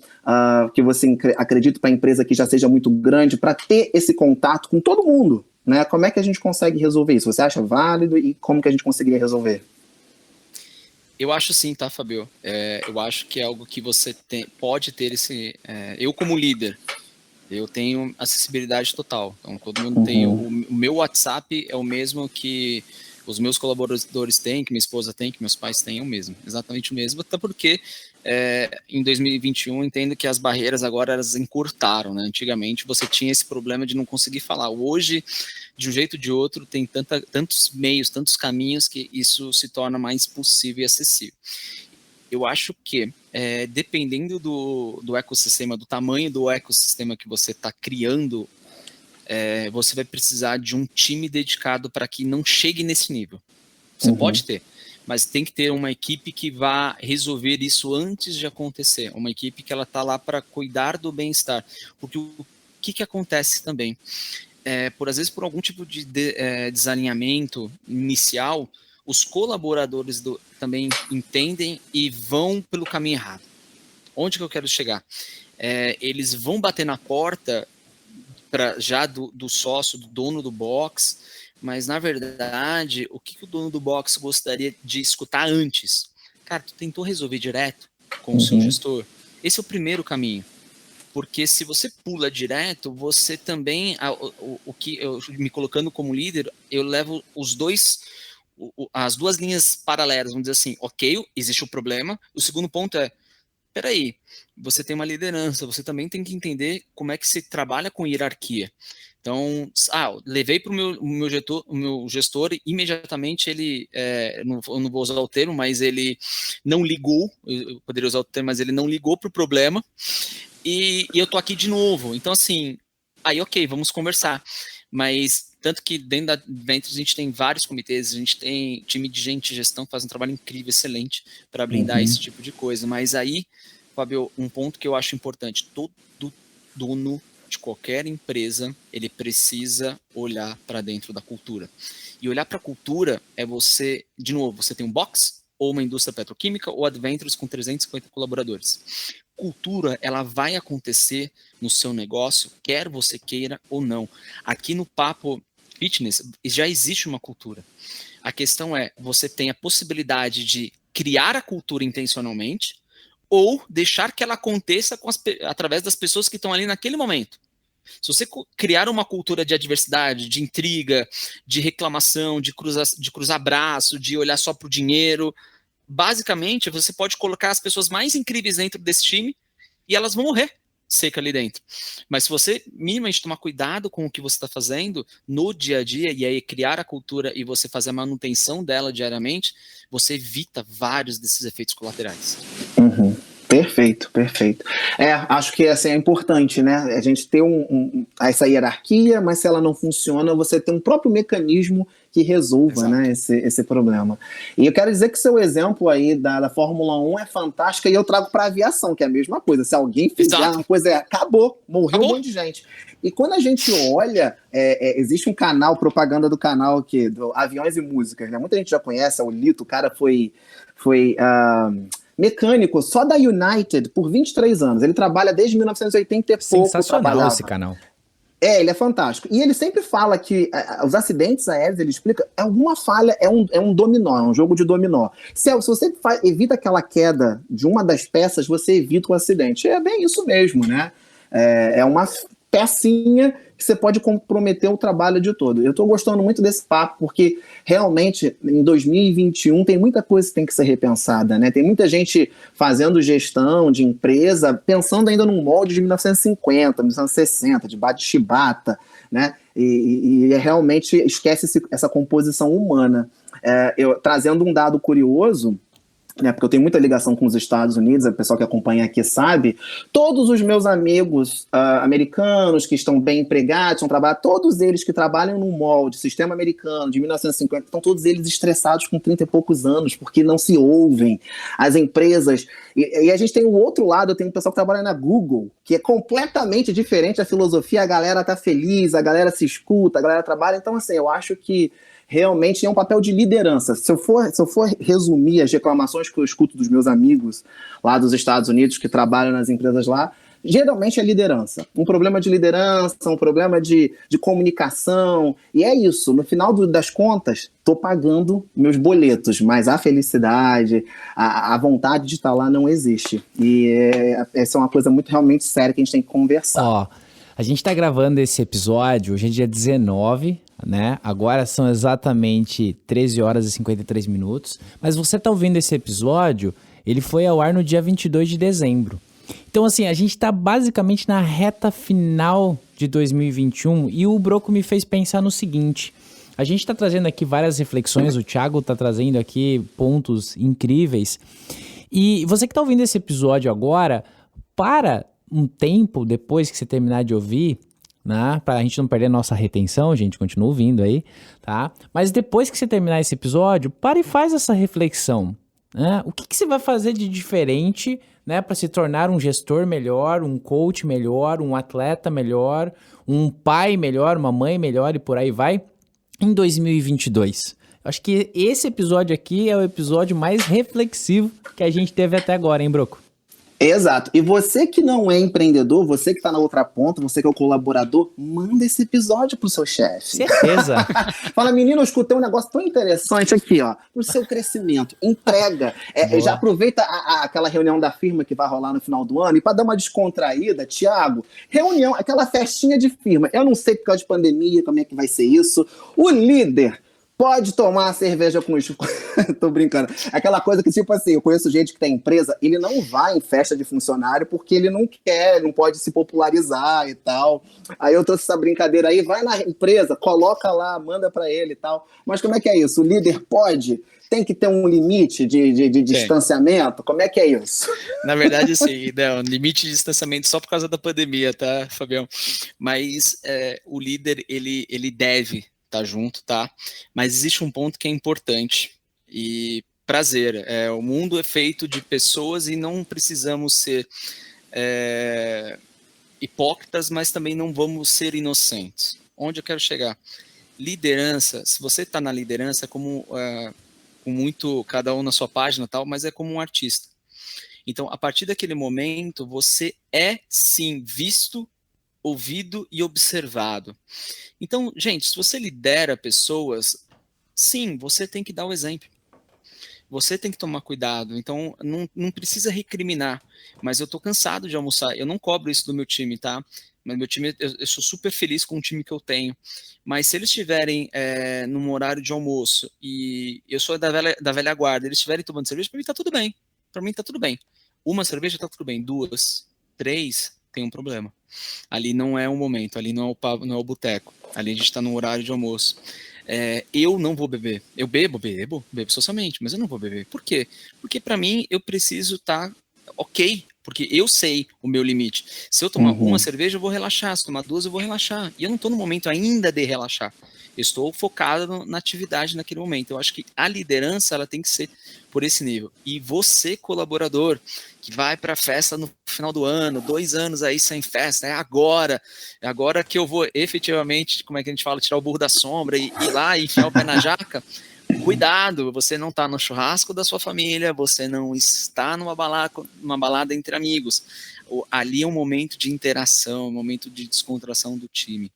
que você acredita para a empresa que já seja muito grande para ter esse contato com todo mundo? Né? Como é que a gente consegue resolver isso? Você acha válido e como que a gente conseguiria resolver? Eu acho sim, tá, Fabio? Eu acho que é algo que você pode ter eu, como líder, eu tenho acessibilidade total. Então, todo mundo tem. O meu WhatsApp é o mesmo que os meus colaboradores têm, que minha esposa tem, que meus pais têm, é o mesmo. Exatamente o mesmo. Até porque em 2021 entendo que as barreiras agora elas encurtaram, né? Antigamente você tinha esse problema de não conseguir falar. Hoje, de um jeito ou de outro, tem tantos meios, tantos caminhos que isso se torna mais possível e acessível. Eu acho que, dependendo do ecossistema, do tamanho do ecossistema que você está criando, você vai precisar de um time dedicado para que não chegue nesse nível. Você pode ter, mas tem que ter uma equipe que vá resolver isso antes de acontecer. Uma equipe que ela está lá para cuidar do bem-estar. Porque o que acontece também? Às vezes, por algum tipo de desalinhamento inicial, os colaboradores também entendem e vão pelo caminho errado. Onde que eu quero chegar? Eles vão bater na porta já do sócio, do dono do box, mas na verdade, o que o dono do box gostaria de escutar antes? Cara, tu tentou resolver direto com o seu gestor? Esse é o primeiro caminho. Porque se você pula direto, você também, me colocando como líder, eu levo as duas linhas paralelas, vamos dizer assim, ok, existe o problema. O segundo ponto peraí, você tem uma liderança, você também tem que entender como é que se trabalha com hierarquia. Então, levei para o meu gestor, imediatamente ele, eu não vou usar o termo, mas ele não ligou, eu poderia usar o termo, mas ele não ligou para o problema, e eu tô aqui de novo. Então, assim, ok, vamos conversar. Mas, tanto que dentro da Ventures a gente tem vários comitês, a gente tem time de gente de gestão que faz um trabalho incrível, excelente, para blindar esse tipo de coisa. Mas aí, Fábio, um ponto que eu acho importante, todo dono de qualquer empresa, ele precisa olhar para dentro da cultura. E olhar para a cultura você, de novo, você tem um box, ou uma indústria petroquímica, ou Adventures com 350 colaboradores. Cultura, ela vai acontecer no seu negócio, quer você queira ou não. Aqui no Papo Fitness já existe uma cultura. A questão você tem a possibilidade de criar a cultura intencionalmente ou deixar que ela aconteça através das pessoas que estão ali naquele momento. Se você criar uma cultura de adversidade, de intriga, de reclamação, de cruzar braço, de olhar só para o dinheiro, basicamente você pode colocar as pessoas mais incríveis dentro desse time e elas vão morrer seca ali dentro. Mas se você minimamente tomar cuidado com o que você está fazendo no dia a dia e aí criar a cultura e você fazer a manutenção dela diariamente, você evita vários desses efeitos colaterais. Perfeito, perfeito. Acho que assim, é importante, né? A gente ter essa hierarquia, mas se ela não funciona, você tem um próprio mecanismo que resolva, né, esse problema. E eu quero dizer que seu exemplo aí da Fórmula 1 é fantástico e eu trago para a aviação, que é a mesma coisa. Se alguém fizer uma coisa, morreu um monte de gente. E quando a gente olha, existe um canal, propaganda do canal aqui, do Aviões e Músicas, né? Muita gente já conhece, o Lito, o cara foi mecânico só da United por 23 anos. Ele trabalha desde 1980 e pouco. Sensacional esse canal. Ele é fantástico. E ele sempre fala que os acidentes aéreos, ele explica, alguma falha, é um dominó, é um jogo de dominó. Se você evita aquela queda de uma das peças, você evita o acidente. É bem isso mesmo, né? É uma pecinha que você pode comprometer o trabalho de todo. Eu estou gostando muito desse papo, porque realmente, em 2021, tem muita coisa que tem que ser repensada, né? Tem muita gente fazendo gestão de empresa, pensando ainda num molde de 1950, 1960, de bate-chibata, né? E realmente esquece essa composição humana. Trazendo um dado curioso, né, porque eu tenho muita ligação com os Estados Unidos, o pessoal que acompanha aqui sabe, todos os meus amigos americanos que estão bem empregados, estão trabalhando, todos eles que trabalham no molde, sistema americano de 1950, estão todos eles estressados com 30 e poucos anos, porque não se ouvem. As empresas... E a gente tem o outro lado, eu tenho um pessoal que trabalha na Google, que é completamente diferente da filosofia, a galera tá feliz, a galera se escuta, a galera trabalha, então assim, eu acho que realmente é um papel de liderança. Se eu for resumir as reclamações que eu escuto dos meus amigos lá dos Estados Unidos que trabalham nas empresas lá, geralmente é liderança. Um problema de liderança, um problema de comunicação, e é isso. No final das contas, estou pagando meus boletos, mas a felicidade, a vontade de estar lá não existe. E essa é uma coisa muito realmente séria que a gente tem que conversar. Ó, a gente tá gravando esse episódio, hoje é dia 19, né? Agora são exatamente 13 horas e 53 minutos. Mas você tá ouvindo esse episódio, ele foi ao ar no dia 22 de dezembro. Então, assim, a gente tá basicamente na reta final de 2021 e o Broco me fez pensar no seguinte. A gente tá trazendo aqui várias reflexões, o Thiago tá trazendo aqui pontos incríveis. E você que tá ouvindo esse episódio agora, para um tempo depois que você terminar de ouvir, né, pra gente não perder nossa retenção, gente, continua ouvindo aí, tá? Mas depois que você terminar esse episódio, para e faz essa reflexão, né? O que você vai fazer de diferente, né, para se tornar um gestor melhor, um coach melhor, um atleta melhor, um pai melhor, uma mãe melhor e por aí vai, em 2022? Acho que esse episódio aqui é o episódio mais reflexivo que a gente teve até agora, hein, Broco? Exato. E você que não é empreendedor, você que está na outra ponta, você que é o colaborador, manda esse episódio pro seu chefe. Certeza. Fala, menino, eu escutei um negócio tão interessante aqui, ó, pro seu crescimento. Entrega. Já aproveita aquela reunião da firma que vai rolar no final do ano e para dar uma descontraída, Thiago, reunião, aquela festinha de firma. Eu não sei por causa de pandemia, como é que vai ser isso. O líder pode tomar cerveja com isso. Tô brincando. Aquela coisa que, tipo assim, eu conheço gente que tem empresa, ele não vai em festa de funcionário porque ele não quer, não pode se popularizar e tal. Aí eu trouxe essa brincadeira aí, vai na empresa, coloca lá, manda pra ele e tal. Mas como é que é isso? O líder pode? Tem que ter um limite de distanciamento? Como é que é isso? Na verdade, sim, não, limite de distanciamento só por causa da pandemia, tá, Fabião? Mas o líder, ele deve tá junto, tá? Mas existe um ponto que é importante e prazer. O mundo é feito de pessoas e não precisamos ser hipócritas, mas também não vamos ser inocentes. Onde eu quero chegar? Liderança, se você está na liderança, é como com muito, cada um na sua página tal, mas é como um artista. Então, a partir daquele momento, você é sim visto, ouvido e observado. Então, gente, se você lidera pessoas, sim, você tem que dar o exemplo. Você tem que tomar cuidado. Então, não precisa recriminar. Mas eu tô cansado de almoçar. Eu não cobro isso do meu time, tá? Mas meu time, eu sou super feliz com o time que eu tenho. Mas se eles estiverem num horário de almoço e eu sou da velha guarda, eles estiverem tomando cerveja, para mim tá tudo bem. Para mim tá tudo bem. Uma cerveja tá tudo bem. 2, 3, tem um problema. Ali não é o momento, ali não é o boteco. Ali a gente está no horário de almoço. Eu não vou beber. Eu bebo socialmente, mas eu não vou beber. Por quê? Porque para mim eu preciso estar ok, porque eu sei o meu limite. Se eu tomar uma cerveja, eu vou relaxar. Se tomar 2, eu vou relaxar. E eu não estou no momento ainda de relaxar. Eu estou focado na atividade naquele momento. Eu acho que a liderança ela tem que ser por esse nível. E você, colaborador, que vai para a festa no final do ano, 2 anos aí sem festa, é agora que eu vou efetivamente, como é que a gente fala, tirar o burro da sombra e ir lá e enfiar o pé na jaca. Cuidado, você não está no churrasco da sua família, você não está numa balada entre amigos. Ali é um momento de interação, um momento de descontração do time.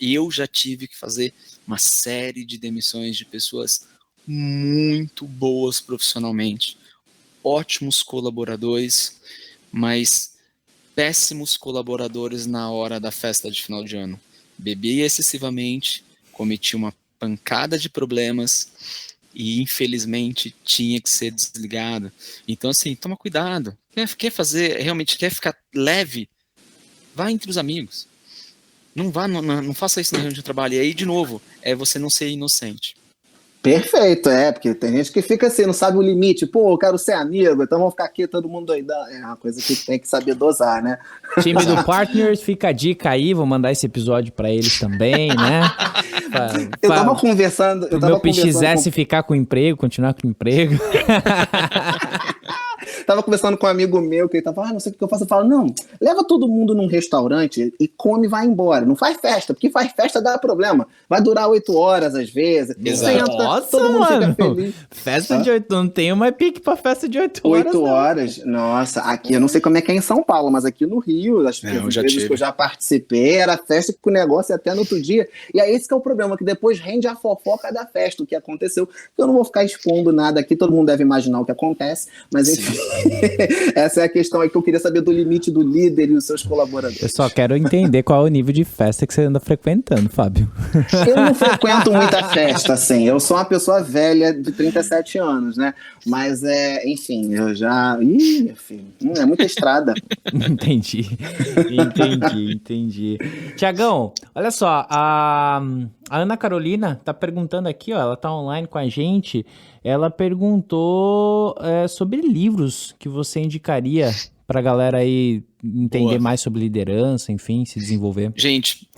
Eu já tive que fazer uma série de demissões de pessoas muito boas profissionalmente, ótimos colaboradores, mas péssimos colaboradores na hora da festa de final de ano. Bebi excessivamente, cometi uma pancada de problemas e infelizmente tinha que ser desligado. Então assim, toma cuidado. Quer fazer, realmente quer ficar leve? Vá entre os amigos. Não faça isso na reunião de trabalho. E aí, de novo, é você não ser inocente. Perfeito, porque tem gente que fica assim, não sabe o limite. Pô, eu quero ser amigo, então vamos ficar aqui todo mundo doidão. É uma coisa que tem que saber dosar, né? Time do Partners, fica a dica aí, vou mandar esse episódio pra eles também, né? Eu tava conversando. O meu PXS ficar com emprego, continuar com emprego. Tava conversando com um amigo meu que ele tava, não sei o que eu faço. Eu falo, não, leva todo mundo num restaurante e come e vai embora. Não faz festa, porque faz festa dá problema. Vai durar 8 horas às vezes. Exato. Nossa, todo mundo mano. fica feliz. Festa de 8, não tenho mais pique pra festa de 8 horas. 8 horas, nossa, aqui eu não sei como é que é em São Paulo, mas aqui no Rio, as vezes que eu já participei, era festa com o negócio até no outro dia. E aí esse que é o problema, que depois rende a fofoca da festa, o que aconteceu. Eu não vou ficar expondo nada aqui, todo mundo deve imaginar o que acontece, mas enfim. Essa é a questão aí que eu queria saber do limite do líder e os seus colaboradores. Eu só quero entender qual é o nível de festa que você anda frequentando, Fábio. Eu não frequento muita festa, assim. Eu sou uma pessoa velha de 37 anos, né? Mas, enfim, eu já... Ih, filho, é muita estrada. Entendi. Tiagão, olha só, a Ana Carolina tá perguntando aqui, ó, ela tá online com a gente, ela perguntou sobre livros que você indicaria pra galera aí entender mais sobre liderança, enfim, se desenvolver. Gente,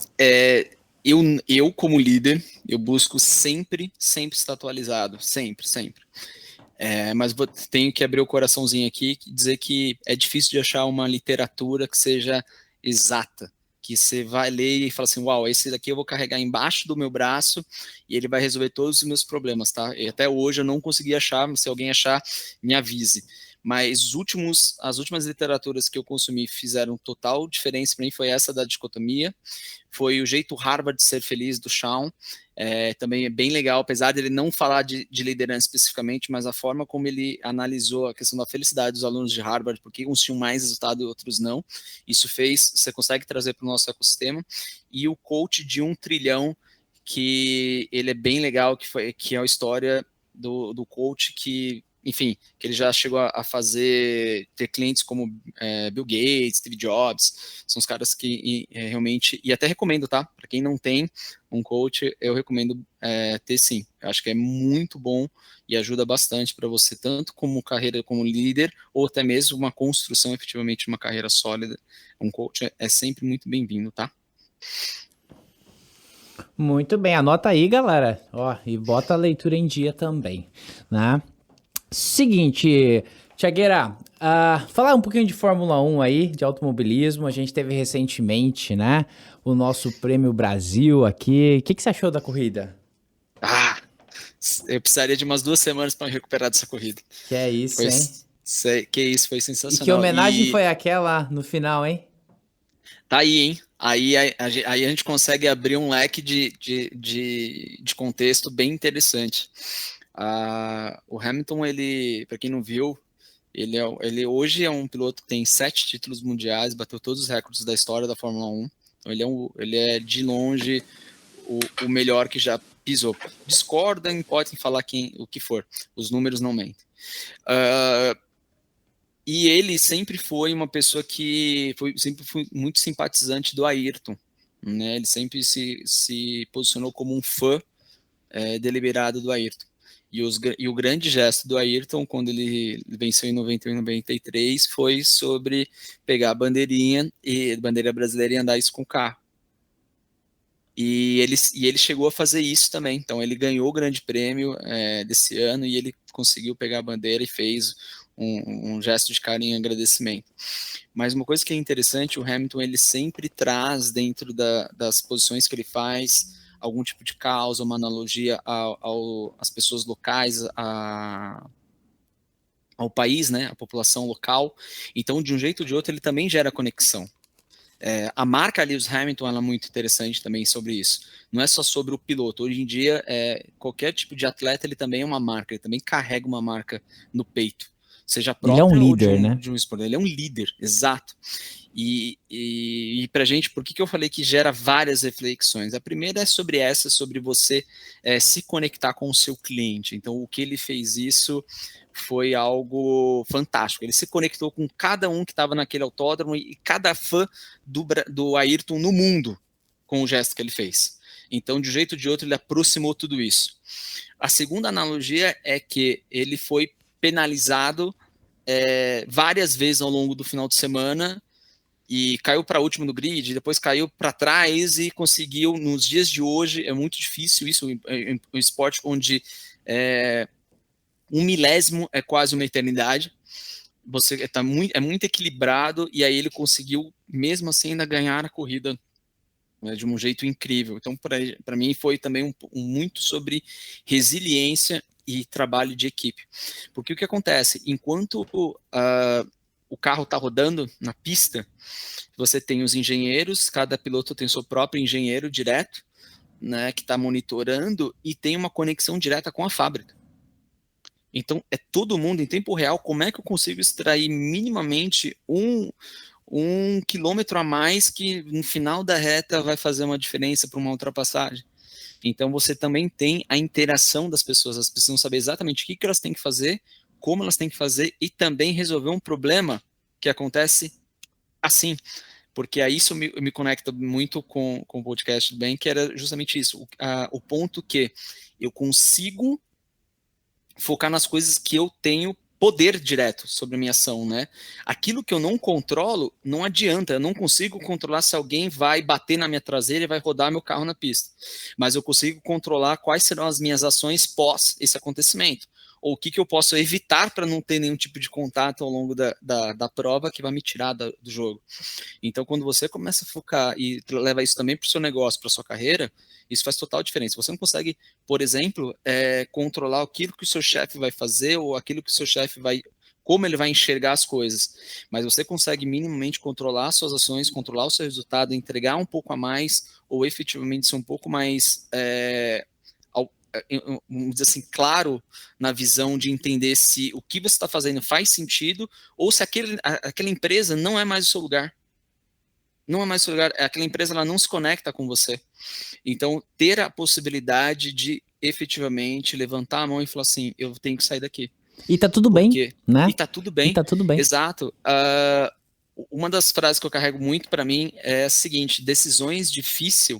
eu como líder, eu busco sempre estar atualizado, sempre. Mas tenho que abrir o coraçãozinho aqui e dizer que é difícil de achar uma literatura que seja exata, que você vai ler e fala assim, uau, esse daqui eu vou carregar embaixo do meu braço e ele vai resolver todos os meus problemas, tá? E até hoje eu não consegui achar, se alguém achar, me avise. Mas as últimas literaturas que eu consumi fizeram total diferença para mim, foi essa da dicotomia, foi o Jeito Harvard de Ser Feliz, do Shawn, também é bem legal, apesar de ele não falar de liderança especificamente, mas a forma como ele analisou a questão da felicidade dos alunos de Harvard, porque uns tinham mais resultado e outros não, isso você consegue trazer para o nosso ecossistema, e o Coach de 1 trilhão, que ele é bem legal, que é a história do coach que, enfim, que ele já chegou a ter clientes como Bill Gates, Steve Jobs, são os caras que realmente, e até recomendo, tá? Para quem não tem um coach, eu recomendo ter sim. Eu acho que é muito bom e ajuda bastante para você, tanto como carreira como líder, ou até mesmo uma construção efetivamente de uma carreira sólida. Um coach é sempre muito bem-vindo, tá? Muito bem, anota aí, galera. Ó, e bota a leitura em dia também, né? Seguinte, Tiagueira, falar um pouquinho de Fórmula 1 aí, de automobilismo. A gente teve recentemente, né, o nosso Prêmio Brasil aqui. O que você achou da corrida? Eu precisaria de umas 2 semanas para me recuperar dessa corrida. Que é isso, hein? Que isso, foi sensacional. E que homenagem foi aquela no final, hein? Tá aí, hein? Aí a gente consegue abrir um leque de contexto bem interessante. O Hamilton, ele, para quem não viu, ele hoje é um piloto que tem 7 títulos mundiais, bateu todos os recordes da história da Fórmula 1. Então ele é de longe o melhor que já pisou. Discordam, podem falar o que for, os números não mentem. E ele sempre foi uma pessoa que sempre foi muito simpatizante do Ayrton, né? Ele sempre se posicionou como um fã deliberado do Ayrton. E o grande gesto do Ayrton, quando ele venceu em 91 e 93, foi sobre pegar a bandeirinha, a bandeira brasileira, e andar isso com o carro. E ele chegou a fazer isso também. Então ele ganhou o grande prêmio desse ano e ele conseguiu pegar a bandeira e fez um gesto de carinho e agradecimento. Mas uma coisa que é interessante, o Hamilton ele sempre traz dentro das posições que ele faz algum tipo de causa, uma analogia às pessoas locais, ao país, né, à população local. Então, de um jeito ou de outro, ele também gera conexão. A marca Lewis Hamilton ela é muito interessante também sobre isso. Não é só sobre o piloto. Hoje em dia, qualquer tipo de atleta ele também é uma marca, ele também carrega uma marca no peito. Seja próprio, ele é um líder, né? De um esporte. Ele é um líder, exato. E pra gente, por que eu falei que gera várias reflexões? A primeira é sobre você se conectar com o seu cliente. Então, o que ele fez isso foi algo fantástico. Ele se conectou com cada um que estava naquele autódromo e cada fã do Ayrton no mundo com o gesto que ele fez. Então, de um jeito ou de outro, ele aproximou tudo isso. A segunda analogia é que ele foi penalizado várias vezes ao longo do final de semana e caiu para último no grid, depois caiu para trás e conseguiu, nos dias de hoje, é muito difícil isso, um esporte onde um milésimo é quase uma eternidade, você é muito equilibrado, e aí ele conseguiu, mesmo assim, ainda ganhar a corrida, né, de um jeito incrível. Então, para mim, foi também muito sobre resiliência e trabalho de equipe. Porque o que acontece? Enquanto o carro está rodando na pista, você tem os engenheiros, cada piloto tem seu próprio engenheiro direto, né, que está monitorando, e tem uma conexão direta com a fábrica. Então, é todo mundo em tempo real. Como é que eu consigo extrair minimamente um quilômetro a mais que no final da reta vai fazer uma diferença para uma ultrapassagem? Então, você também tem a interação das pessoas. As pessoas precisam saber exatamente o que elas têm que fazer, como elas têm que fazer, e também resolver um problema que acontece assim. Porque aí isso me conecta muito com o podcast do Ben, que era justamente isso. O ponto que eu consigo focar nas coisas que eu tenho poder direto sobre a minha ação, né? Aquilo que eu não controlo, não adianta, eu não consigo controlar se alguém vai bater na minha traseira e vai rodar meu carro na pista, mas eu consigo controlar quais serão as minhas ações pós esse acontecimento, ou o que eu posso evitar para não ter nenhum tipo de contato ao longo da prova que vai me tirar do jogo. Então, quando você começa a focar e leva isso também para o seu negócio, para a sua carreira, isso faz total diferença. Você não consegue, por exemplo, controlar aquilo que o seu chefe vai fazer ou aquilo que o seu chefe como ele vai enxergar as coisas, mas você consegue minimamente controlar as suas ações, controlar o seu resultado, entregar um pouco a mais ou efetivamente ser um pouco mais, vamos dizer assim, claro na visão de entender se o que você está fazendo faz sentido ou se aquela empresa não é mais o seu lugar. Não é mais o seu lugar, aquela empresa ela não se conecta com você. Então, ter a possibilidade de efetivamente levantar a mão e falar assim, eu tenho que sair daqui. E tá tudo bem, né? E tá tudo bem. E tá tudo bem. Exato. Uma das frases que eu carrego muito para mim é a seguinte: decisões difíceis,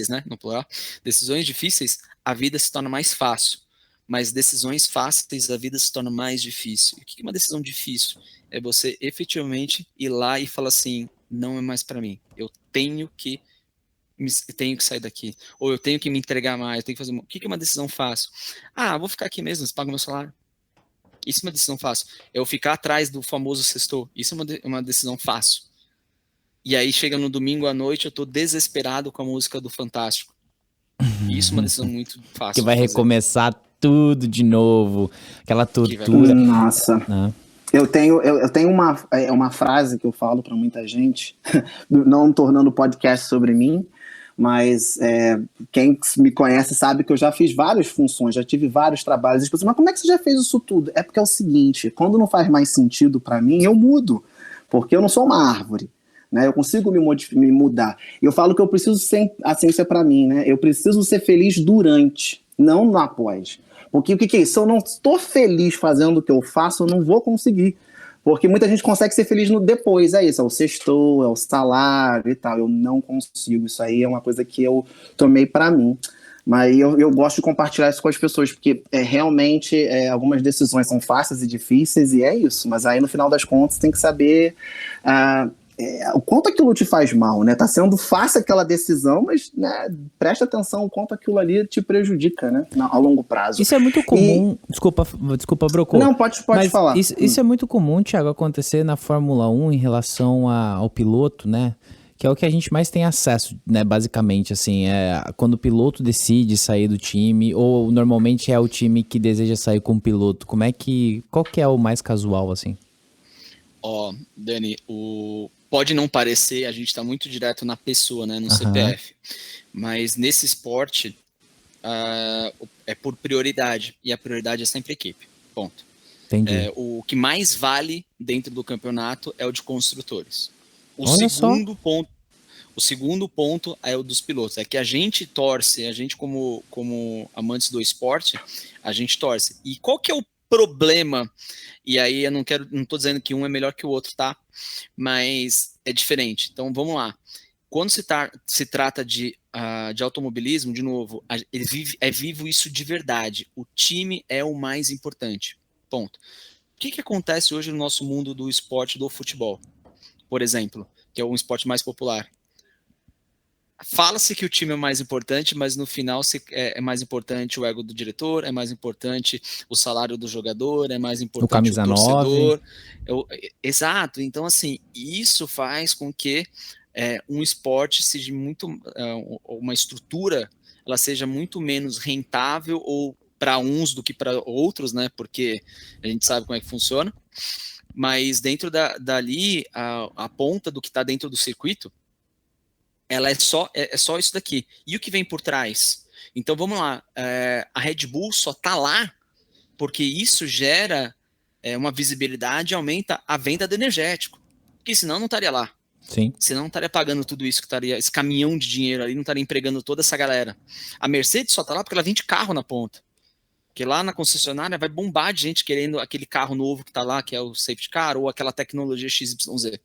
né, no plural, decisões difíceis, a vida se torna mais fácil, mas decisões fáceis, a vida se torna mais difícil. O que é uma decisão difícil? É você efetivamente ir lá e falar assim, não é mais para mim, eu tenho que sair daqui, ou eu tenho que me entregar mais, eu tenho que fazer. O que é uma decisão fácil? Vou ficar aqui mesmo, pago meu salário. Isso é uma decisão fácil. Eu ficar atrás do famoso sextou, isso é uma decisão fácil. E aí chega no domingo à noite, eu tô desesperado com a música do Fantástico. Isso é uma decisão muito fácil. Que vai recomeçar tudo de novo, aquela tortura. Nossa. Eu tenho uma frase que eu falo para muita gente, não tornando o podcast sobre mim, mas quem me conhece sabe que eu já fiz várias funções, já tive vários trabalhos. As pessoas, mas como é que você já fez isso tudo? É porque é o seguinte, quando não faz mais sentido para mim, eu mudo, porque eu não sou uma árvore. Né, eu consigo me mudar. Eu falo que eu preciso ser, a ciência para mim, né? Eu preciso ser feliz durante, não no após. Porque o que é isso? Se eu não estou feliz fazendo o que eu faço, eu não vou conseguir. Porque muita gente consegue ser feliz no depois, é isso, é o sextou, é o salário e tal. Eu não consigo, isso aí é uma coisa que eu tomei para mim. Mas eu gosto de compartilhar isso com as pessoas, porque realmente algumas decisões são fáceis e difíceis, e é isso. Mas aí no final das contas tem que saber o quanto aquilo te faz mal, né? Tá sendo fácil aquela decisão, mas né, presta atenção o quanto aquilo ali te prejudica, né? Ao longo prazo. Isso é muito comum. Desculpa, Brocô. Não, pode falar. Isso é muito comum, Thiago, acontecer na Fórmula 1 em relação ao piloto, né? Que é o que a gente mais tem acesso, né? Basicamente, assim, quando o piloto decide sair do time, ou normalmente é o time que deseja sair com o piloto. Qual que é o mais casual, assim? Dani, pode não parecer, a gente está muito direto na pessoa, né, no CPF, mas nesse esporte é por prioridade, e a prioridade é sempre equipe, ponto. Entendi. O que mais vale dentro do campeonato é o de construtores. O segundo ponto é o dos pilotos, é que a gente torce, a gente como amantes do esporte, a gente torce. E qual que é o problema? E aí eu não tô dizendo que um é melhor que o outro, tá? Mas é diferente. Então vamos lá. Quando se trata de de automobilismo, de novo, é vivo isso de verdade. O time é o mais importante. Ponto. O que acontece hoje no nosso mundo do esporte, do futebol, por exemplo, que é um esporte mais popular? Fala-se que o time é mais importante, mas no final é mais importante o ego do diretor, é mais importante o salário do jogador, é mais importante o camisa torcedor. Exato. Então, assim, isso faz com que um esporte seja muito, uma estrutura, ela seja muito menos rentável ou para uns do que para outros, né? Porque a gente sabe como é que funciona. Mas dentro dali, a ponta do que está dentro do circuito, ela é só isso daqui. E o que vem por trás? Então vamos lá, a Red Bull só está lá porque isso gera uma visibilidade e aumenta a venda do energético. Porque senão não estaria lá. Sim. Senão não estaria pagando tudo isso, esse caminhão de dinheiro ali, não estaria empregando toda essa galera. A Mercedes só está lá porque ela vende carro na ponta. Porque lá na concessionária vai bombar de gente querendo aquele carro novo que está lá, que é o safety car, ou aquela tecnologia XYZ.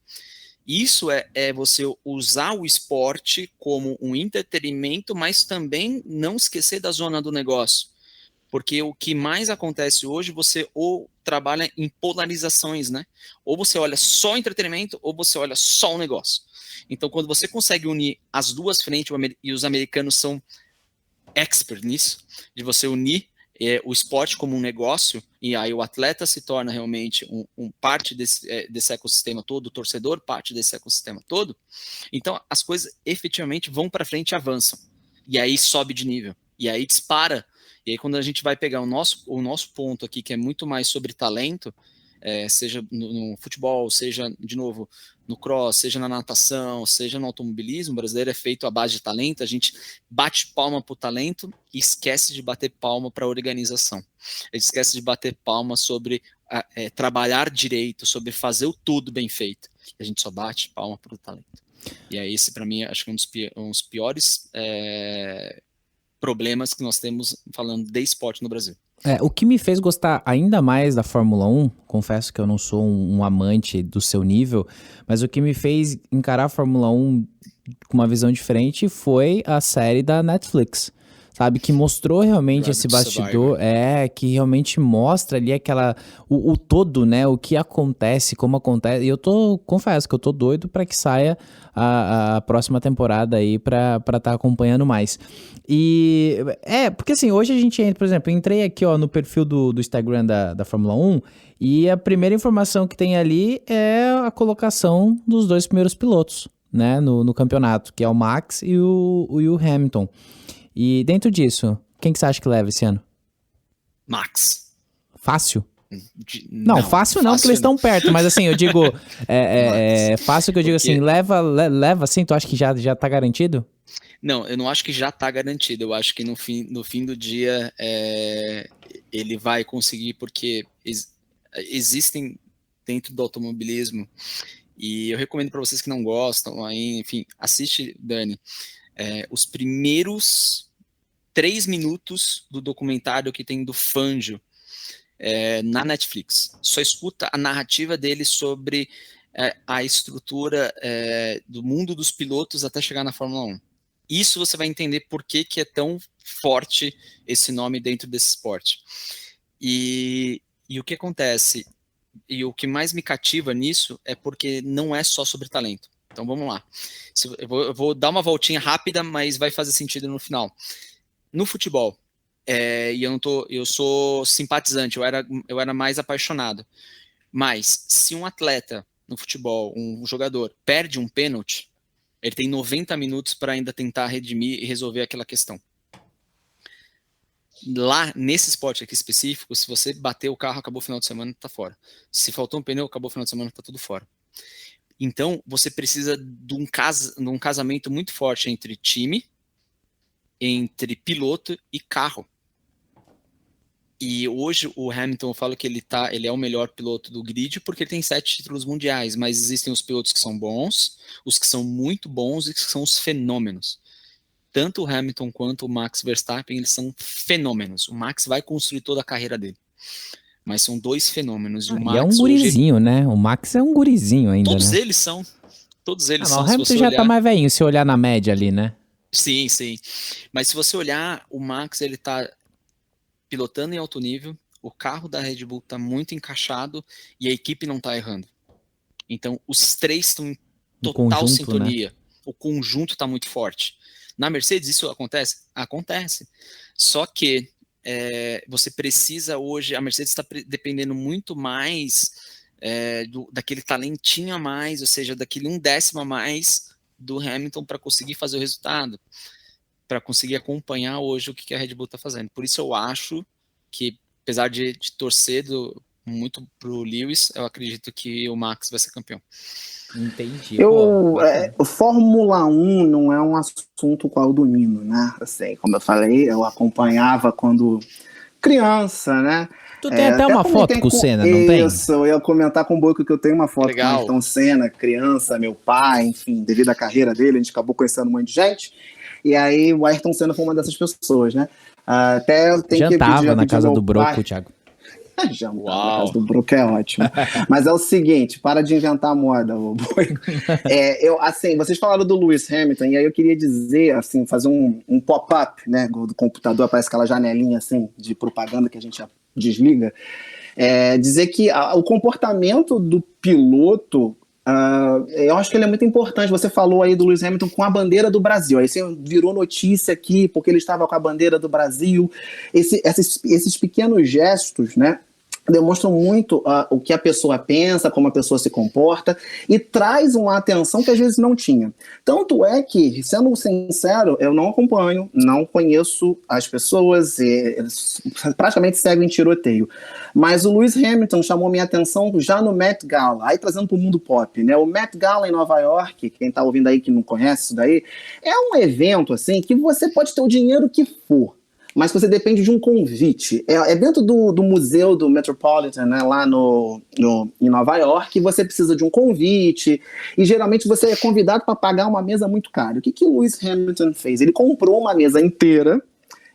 Isso é você usar o esporte como um entretenimento, mas também não esquecer da zona do negócio. Porque o que mais acontece hoje, você ou trabalha em polarizações, né? Ou você olha só o entretenimento, ou você olha só o negócio. Então, quando você consegue unir as duas frentes, e os americanos são expert nisso, de você unir o esporte como um negócio, e aí o atleta se torna realmente parte desse ecossistema todo, o torcedor parte desse ecossistema todo, então as coisas efetivamente vão para frente e avançam, e aí sobe de nível, e aí dispara, e aí quando a gente vai pegar o nosso ponto aqui, que é muito mais sobre talento, seja no futebol, seja, de novo, no cross, seja na natação, seja no automobilismo, o brasileiro é feito à base de talento, a gente bate palma para o talento e esquece de bater palma para a organização. A gente esquece de bater palma sobre trabalhar direito, sobre fazer o tudo bem feito. A gente só bate palma para o talento. E aí esse, para mim, acho que é um dos piores problemas que nós temos falando de esporte no Brasil. O que me fez gostar ainda mais da Fórmula 1, confesso que eu não sou um amante do seu nível, mas o que me fez encarar a Fórmula 1 com uma visão diferente foi a série da Netflix, sabe? Que mostrou realmente esse bastidor, que realmente mostra ali o todo, né? O que acontece, como acontece. E confesso que eu tô doido para que saia a próxima temporada aí para estar acompanhando mais. E porque assim, hoje a gente entra, por exemplo, entrei aqui no perfil do Instagram da Fórmula 1 e a primeira informação que tem ali é a colocação dos dois primeiros pilotos, né, no campeonato, que é o Max e o Hamilton. E dentro disso, quem que você acha que leva esse ano? Max. Fácil? Não, fácil não, porque eles estão perto, mas assim, eu digo, fácil que eu digo assim, leva assim, tu acha que já tá garantido? Não, eu não acho que já está garantido. Eu acho que no fim do dia ele vai conseguir, porque existem dentro do automobilismo, e eu recomendo para vocês que não gostam, aí, enfim, assiste, Dani, os primeiros 3 minutos do documentário que tem do Fangio na Netflix. Só escuta a narrativa dele sobre a estrutura do mundo dos pilotos até chegar na Fórmula 1. Isso você vai entender por que é tão forte esse nome dentro desse esporte. E o que acontece, e o que mais me cativa nisso é porque não é só sobre talento. Então vamos lá. Eu vou dar uma voltinha rápida, mas vai fazer sentido no final. No futebol, e eu sou simpatizante, eu era mais apaixonado. Mas se um atleta no futebol, um jogador, perde um pênalti, ele tem 90 minutos para ainda tentar redimir e resolver aquela questão. Lá, nesse esporte aqui específico, se você bater o carro, acabou o final de semana, tá fora. Se faltou um pneu, acabou o final de semana, tá tudo fora. Então, você precisa de um casamento muito forte entre time, entre piloto e carro. E hoje o Hamilton, eu falo que ele é o melhor piloto do grid porque ele tem 7 títulos mundiais, mas existem os pilotos que são bons, os que são muito bons e que são os fenômenos. Tanto o Hamilton quanto o Max Verstappen, eles são fenômenos. O Max vai construir toda a carreira dele. Mas são 2 fenômenos. E o Max é um gurizinho, hoje, né? O Max é um gurizinho ainda, todos né? eles são. Todos eles são. O Hamilton já tá mais velhinho, se olhar na média ali, né? Sim, sim. Mas se você olhar, o Max, ele tá pilotando em alto nível, o carro da Red Bull tá muito encaixado e a equipe não tá errando. Então, os três estão em No total conjunto, né? sintonia. O conjunto está muito forte. Na Mercedes, isso acontece? Acontece. Só que você precisa hoje, a Mercedes está dependendo muito mais daquele talentinho a mais, ou seja, daquele 1/10 a mais do Hamilton para conseguir fazer o resultado, para conseguir acompanhar hoje o que a Red Bull está fazendo. Por isso eu acho que, apesar de torcer muito pro Lewis, eu acredito que o Max vai ser campeão. Entendi. Pô, Fórmula 1 não é um assunto qual eu domino, né? Assim, como eu falei, eu acompanhava quando criança, né? Tu tem até uma foto com o Senna, não tem? Isso, eu ia comentar com o Boico que eu tenho uma foto Legal. com o Ayrton Senna, criança, meu pai, enfim, devido à carreira dele, a gente acabou conhecendo um monte de gente. E aí o Ayrton Senna foi uma dessas pessoas, né? Até eu tenho Jantava na casa do Broco, Thiago. Jantava na casa do Broco é ótimo. Mas é o seguinte, para de inventar moda, Boico. Assim, vocês falaram do Lewis Hamilton, e aí eu queria dizer, assim, fazer um pop-up, né, do computador, aparece aquela janelinha, assim, de propaganda que a gente desliga, dizer que o comportamento do piloto, eu acho que ele é muito importante. Você falou aí do Lewis Hamilton com a bandeira do Brasil, aí você virou notícia aqui, porque ele estava com a bandeira do Brasil, esses pequenos gestos, né, demonstram muito o que a pessoa pensa, como a pessoa se comporta, e traz uma atenção que às vezes não tinha. Tanto é que, sendo sincero, eu não acompanho, não conheço as pessoas, eles praticamente seguem tiroteio. Mas o Lewis Hamilton chamou minha atenção já no Met Gala, aí trazendo para o mundo pop, né? O Met Gala em Nova York, quem está ouvindo aí que não conhece isso daí, é um evento assim que você pode ter o dinheiro que for, mas você depende de um convite. É dentro do museu do Metropolitan, né, lá em Nova York, você precisa de um convite, e geralmente você é convidado para pagar uma mesa muito cara. O que o Lewis Hamilton fez? Ele comprou uma mesa inteira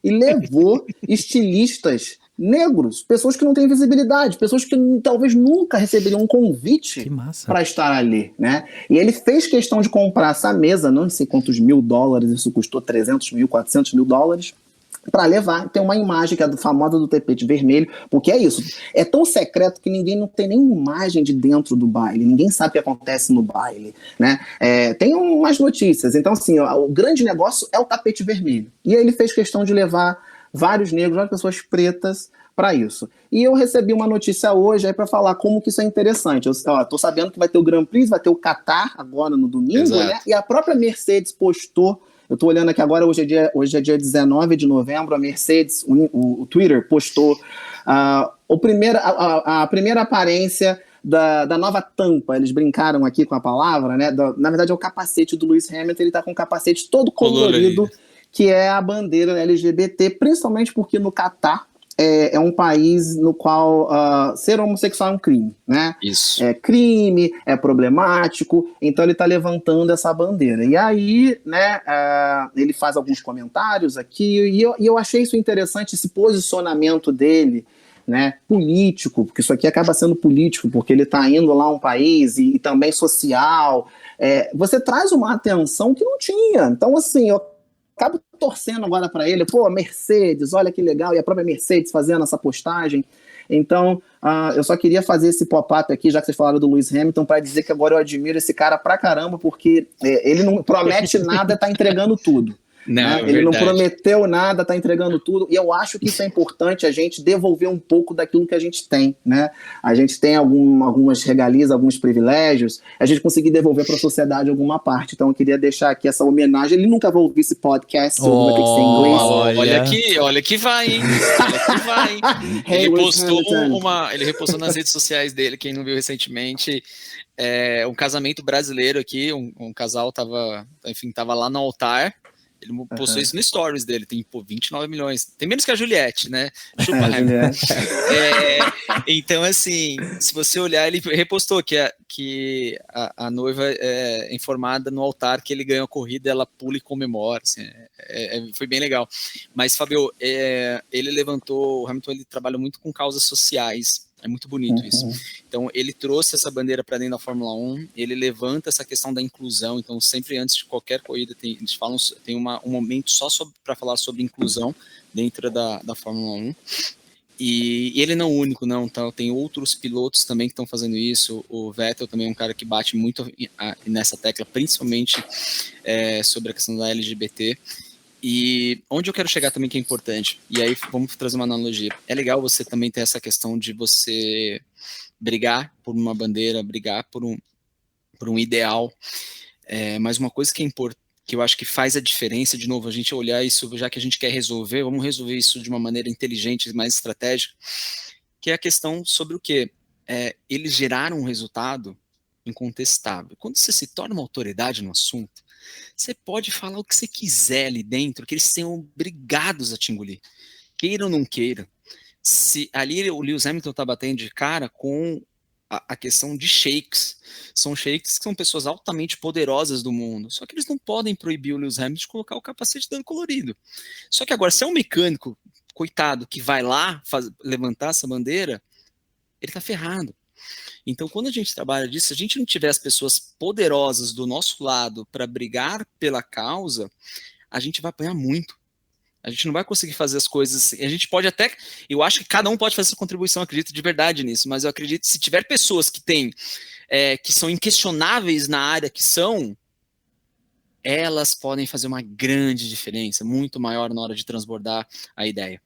e levou estilistas negros, pessoas que não têm visibilidade, pessoas que talvez nunca receberiam um convite para estar ali, né? E ele fez questão de comprar essa mesa, não sei quantos $1.000, isso custou 300 mil, 400 mil dólares, para levar. Tem uma imagem que é famosa do tapete vermelho, porque é isso, é tão secreto que ninguém não tem nem imagem de dentro do baile, ninguém sabe o que acontece no baile, né? Tem umas notícias, então assim, o grande negócio é o tapete vermelho, e aí ele fez questão de levar vários negros, várias pessoas pretas para isso. E eu recebi uma notícia hoje aí para falar como que isso é interessante. Eu tô sabendo que vai ter o Grand Prix, vai ter o Qatar agora no domingo, né? E a própria Mercedes postou. Eu estou olhando aqui agora, hoje é dia 19 de novembro, a Mercedes, o Twitter postou a primeira aparência da nova tampa. Eles brincaram aqui com a palavra, né? Na verdade é o capacete do Lewis Hamilton, ele está com um capacete todo colorido, que é a bandeira LGBT, principalmente porque no Catar é um país no qual ser homossexual é um crime, né? Isso. É crime, é problemático, então ele está levantando essa bandeira. E aí, né, ele faz alguns comentários aqui, e eu achei isso interessante, esse posicionamento dele, né, político, porque isso aqui acaba sendo político, porque ele está indo lá a um país e também social. Você traz uma atenção que não tinha. Então, assim, eu acabo torcendo agora para ele, pô, Mercedes, olha que legal, e a própria Mercedes fazendo essa postagem. Então, eu só queria fazer esse pop-up aqui, já que vocês falaram do Lewis Hamilton, para dizer que agora eu admiro esse cara pra caramba, porque ele não promete nada, tá entregando tudo. Não, né? Ele não prometeu nada, tá entregando tudo, e eu acho que isso é importante, a gente devolver um pouco daquilo que a gente tem, né? A gente tem algumas regalias, alguns privilégios, a gente conseguir devolver para a sociedade alguma parte. Então eu queria deixar aqui essa homenagem. Ele nunca vai ouvir esse podcast, vai ter que ser em inglês. Olha que vai, hein? Olha que vai, hein? Ele repostou nas redes sociais dele, quem não viu recentemente, um casamento brasileiro aqui, um casal tava lá no altar. Ele postou isso no stories dele, tem 29 milhões. Tem menos que a Juliette, né? Chupa, então, assim, se você olhar, ele repostou que a noiva é informada no altar que ele ganhou a corrida, ela pula e comemora. Assim, foi bem legal. Mas, Fábio, ele levantou, o Hamilton ele trabalha muito com causas sociais. É muito bonito isso. Uhum. Então, ele trouxe essa bandeira para dentro da Fórmula 1, ele levanta essa questão da inclusão. Então, sempre antes de qualquer corrida, eles falam, tem um momento só para falar sobre inclusão dentro da Fórmula 1. E ele não é o único, não. Então, tem outros pilotos também que estão fazendo isso. O Vettel também é um cara que bate muito nessa tecla, principalmente sobre a questão da LGBT. E onde eu quero chegar também que é importante, e aí vamos trazer uma analogia, é legal você também ter essa questão de você brigar por uma bandeira, brigar por um ideal, mas uma coisa que é importante, que eu acho que faz a diferença, de novo, a gente olhar isso, já que a gente quer resolver, vamos resolver isso de uma maneira inteligente, mais estratégica, que é a questão sobre o quê? Eles geraram um resultado incontestável. Quando você se torna uma autoridade no assunto, você pode falar o que você quiser ali dentro, que eles são obrigados a te engolir. Queira ou não queira. Se ali o Lewis Hamilton está batendo de cara com a questão de sheiks. São sheiks que são pessoas altamente poderosas do mundo. Só que eles não podem proibir o Lewis Hamilton de colocar o capacete dando colorido. Só que agora, se é um mecânico, coitado, que vai lá levantar essa bandeira, ele está ferrado. Então, quando a gente trabalha disso, se a gente não tiver as pessoas poderosas do nosso lado para brigar pela causa, a gente vai apanhar muito. A gente não vai conseguir fazer as coisas. A gente pode até. Eu acho que cada um pode fazer sua contribuição, acredito de verdade nisso, mas eu acredito que se tiver pessoas que têm, que são inquestionáveis na área que são, elas podem fazer uma grande diferença, muito maior na hora de transbordar a ideia.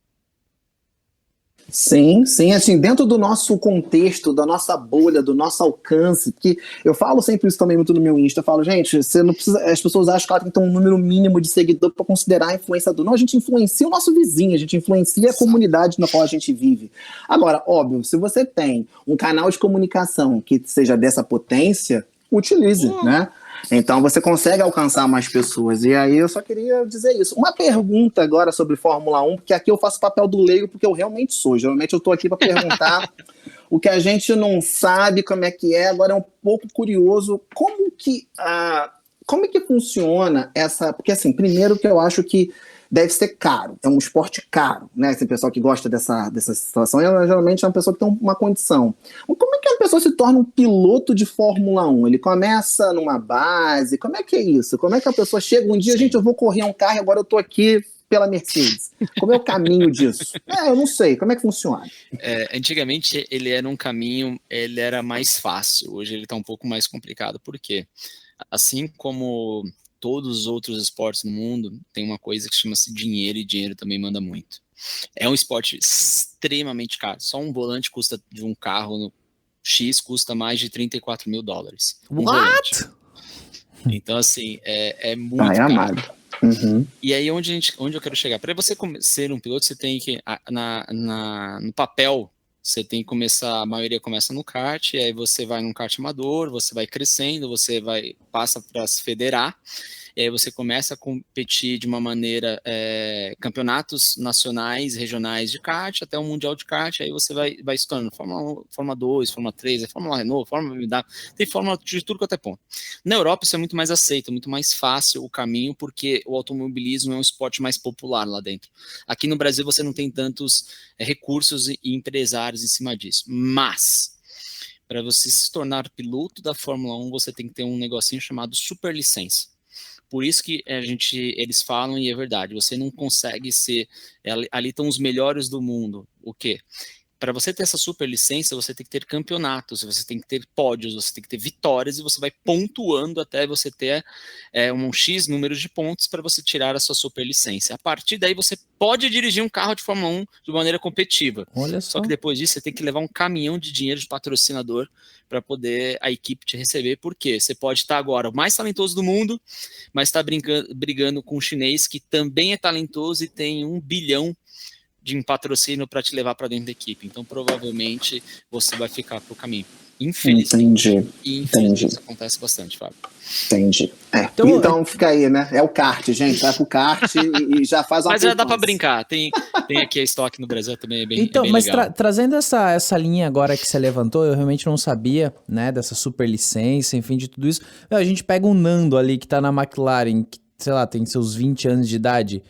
Sim, sim, assim, dentro do nosso contexto, da nossa bolha, do nosso alcance, porque eu falo sempre isso também muito no meu Insta, eu falo, gente, você não precisa, as pessoas acham que ela tem que ter um número mínimo de seguidor para considerar influenciador. Não, a gente influencia o nosso vizinho, a gente influencia a comunidade na qual a gente vive. Agora, óbvio, se você tem um canal de comunicação que seja dessa potência, utilize, né? Então você consegue alcançar mais pessoas. E aí eu só queria dizer isso. Uma pergunta agora sobre Fórmula 1, porque aqui eu faço papel do leigo, porque eu realmente sou. Geralmente eu estou aqui para perguntar o que a gente não sabe, como é que é. Agora é um pouco curioso. Como é que funciona essa... Porque assim, primeiro que eu acho que deve ser caro, é um esporte caro, né? Esse pessoal que gosta dessa situação, geralmente é uma pessoa que tem uma condição. Como é que a pessoa se torna um piloto de Fórmula 1? Ele começa numa base, como é que é isso? Como é que a pessoa chega um dia, gente, eu vou correr um carro e agora eu tô aqui pela Mercedes. Como é o caminho disso? Eu não sei, como é que funciona? Antigamente ele era um caminho, ele era mais fácil, hoje ele tá um pouco mais complicado, por quê? Assim como todos os outros esportes no mundo, tem uma coisa que chama-se dinheiro, e dinheiro também manda muito. É um esporte extremamente caro. Só um volante de um carro no X custa mais de $34 mil. What? Então, assim, é muito caro. Amado. Uhum. E aí, onde eu quero chegar? Para você ser um piloto, você tem que, no papel, você tem que começar, a maioria começa no kart, e aí você vai num kart amador, você vai crescendo, você passa para se federar, e aí você começa a competir de uma maneira, campeonatos nacionais, regionais de kart, até o mundial de kart, aí você vai se tornando Fórmula 2, Fórmula 3, Fórmula Renault, Fórmula BMW, tem Fórmula de tudo quanto é ponto. Na Europa isso é muito mais aceito, muito mais fácil o caminho, porque o automobilismo é um esporte mais popular lá dentro. Aqui no Brasil você não tem tantos recursos e empresários em cima disso, mas para você se tornar piloto da Fórmula 1, você tem que ter um negocinho chamado superlicença. Por isso que eles falam, e é verdade, você não consegue ser... Ali estão os melhores do mundo. O quê? Para você ter essa super licença, você tem que ter campeonatos, você tem que ter pódios, você tem que ter vitórias, e você vai pontuando até você ter um X número de pontos para você tirar a sua super licença. A partir daí, você pode dirigir um carro de Fórmula 1 de maneira competitiva. Olha só. Só que depois disso, você tem que levar um caminhão de dinheiro de patrocinador para poder a equipe te receber. Por quê? Você pode estar agora o mais talentoso do mundo, mas está brigando com um chinês que também é talentoso e tem 1 bilhão de um patrocínio para te levar para dentro da equipe. Então, provavelmente, você vai ficar pro caminho. Infelizmente. Infelizmente, isso acontece bastante, Fábio. Entendi. Então fica aí, né? É o kart, gente. Vai pro kart e já faz uma... Mas já dá para brincar. Tem aqui a Stock no Brasil também, é bem Então, bem mas legal. Trazendo essa linha agora que você levantou, eu realmente não sabia, né, dessa super licença, enfim, de tudo isso. A gente pega um Nando ali que tá na McLaren, que, sei lá, tem seus 20 anos de idade.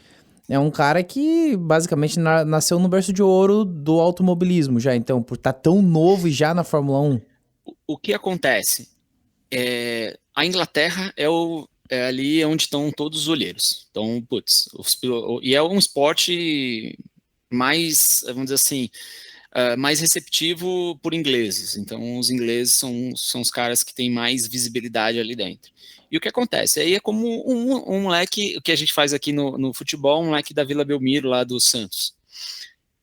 é um cara que basicamente nasceu no berço de ouro do automobilismo já, então, por estar tão novo e já na Fórmula 1. O que acontece? A Inglaterra é ali onde estão todos os olheiros. Então, putz, e é um esporte mais, vamos dizer assim, mais receptivo por ingleses. Então, os ingleses são os caras que têm mais visibilidade ali dentro. E o que acontece? Aí é como um moleque, o que a gente faz aqui no futebol, um moleque da Vila Belmiro, lá do Santos.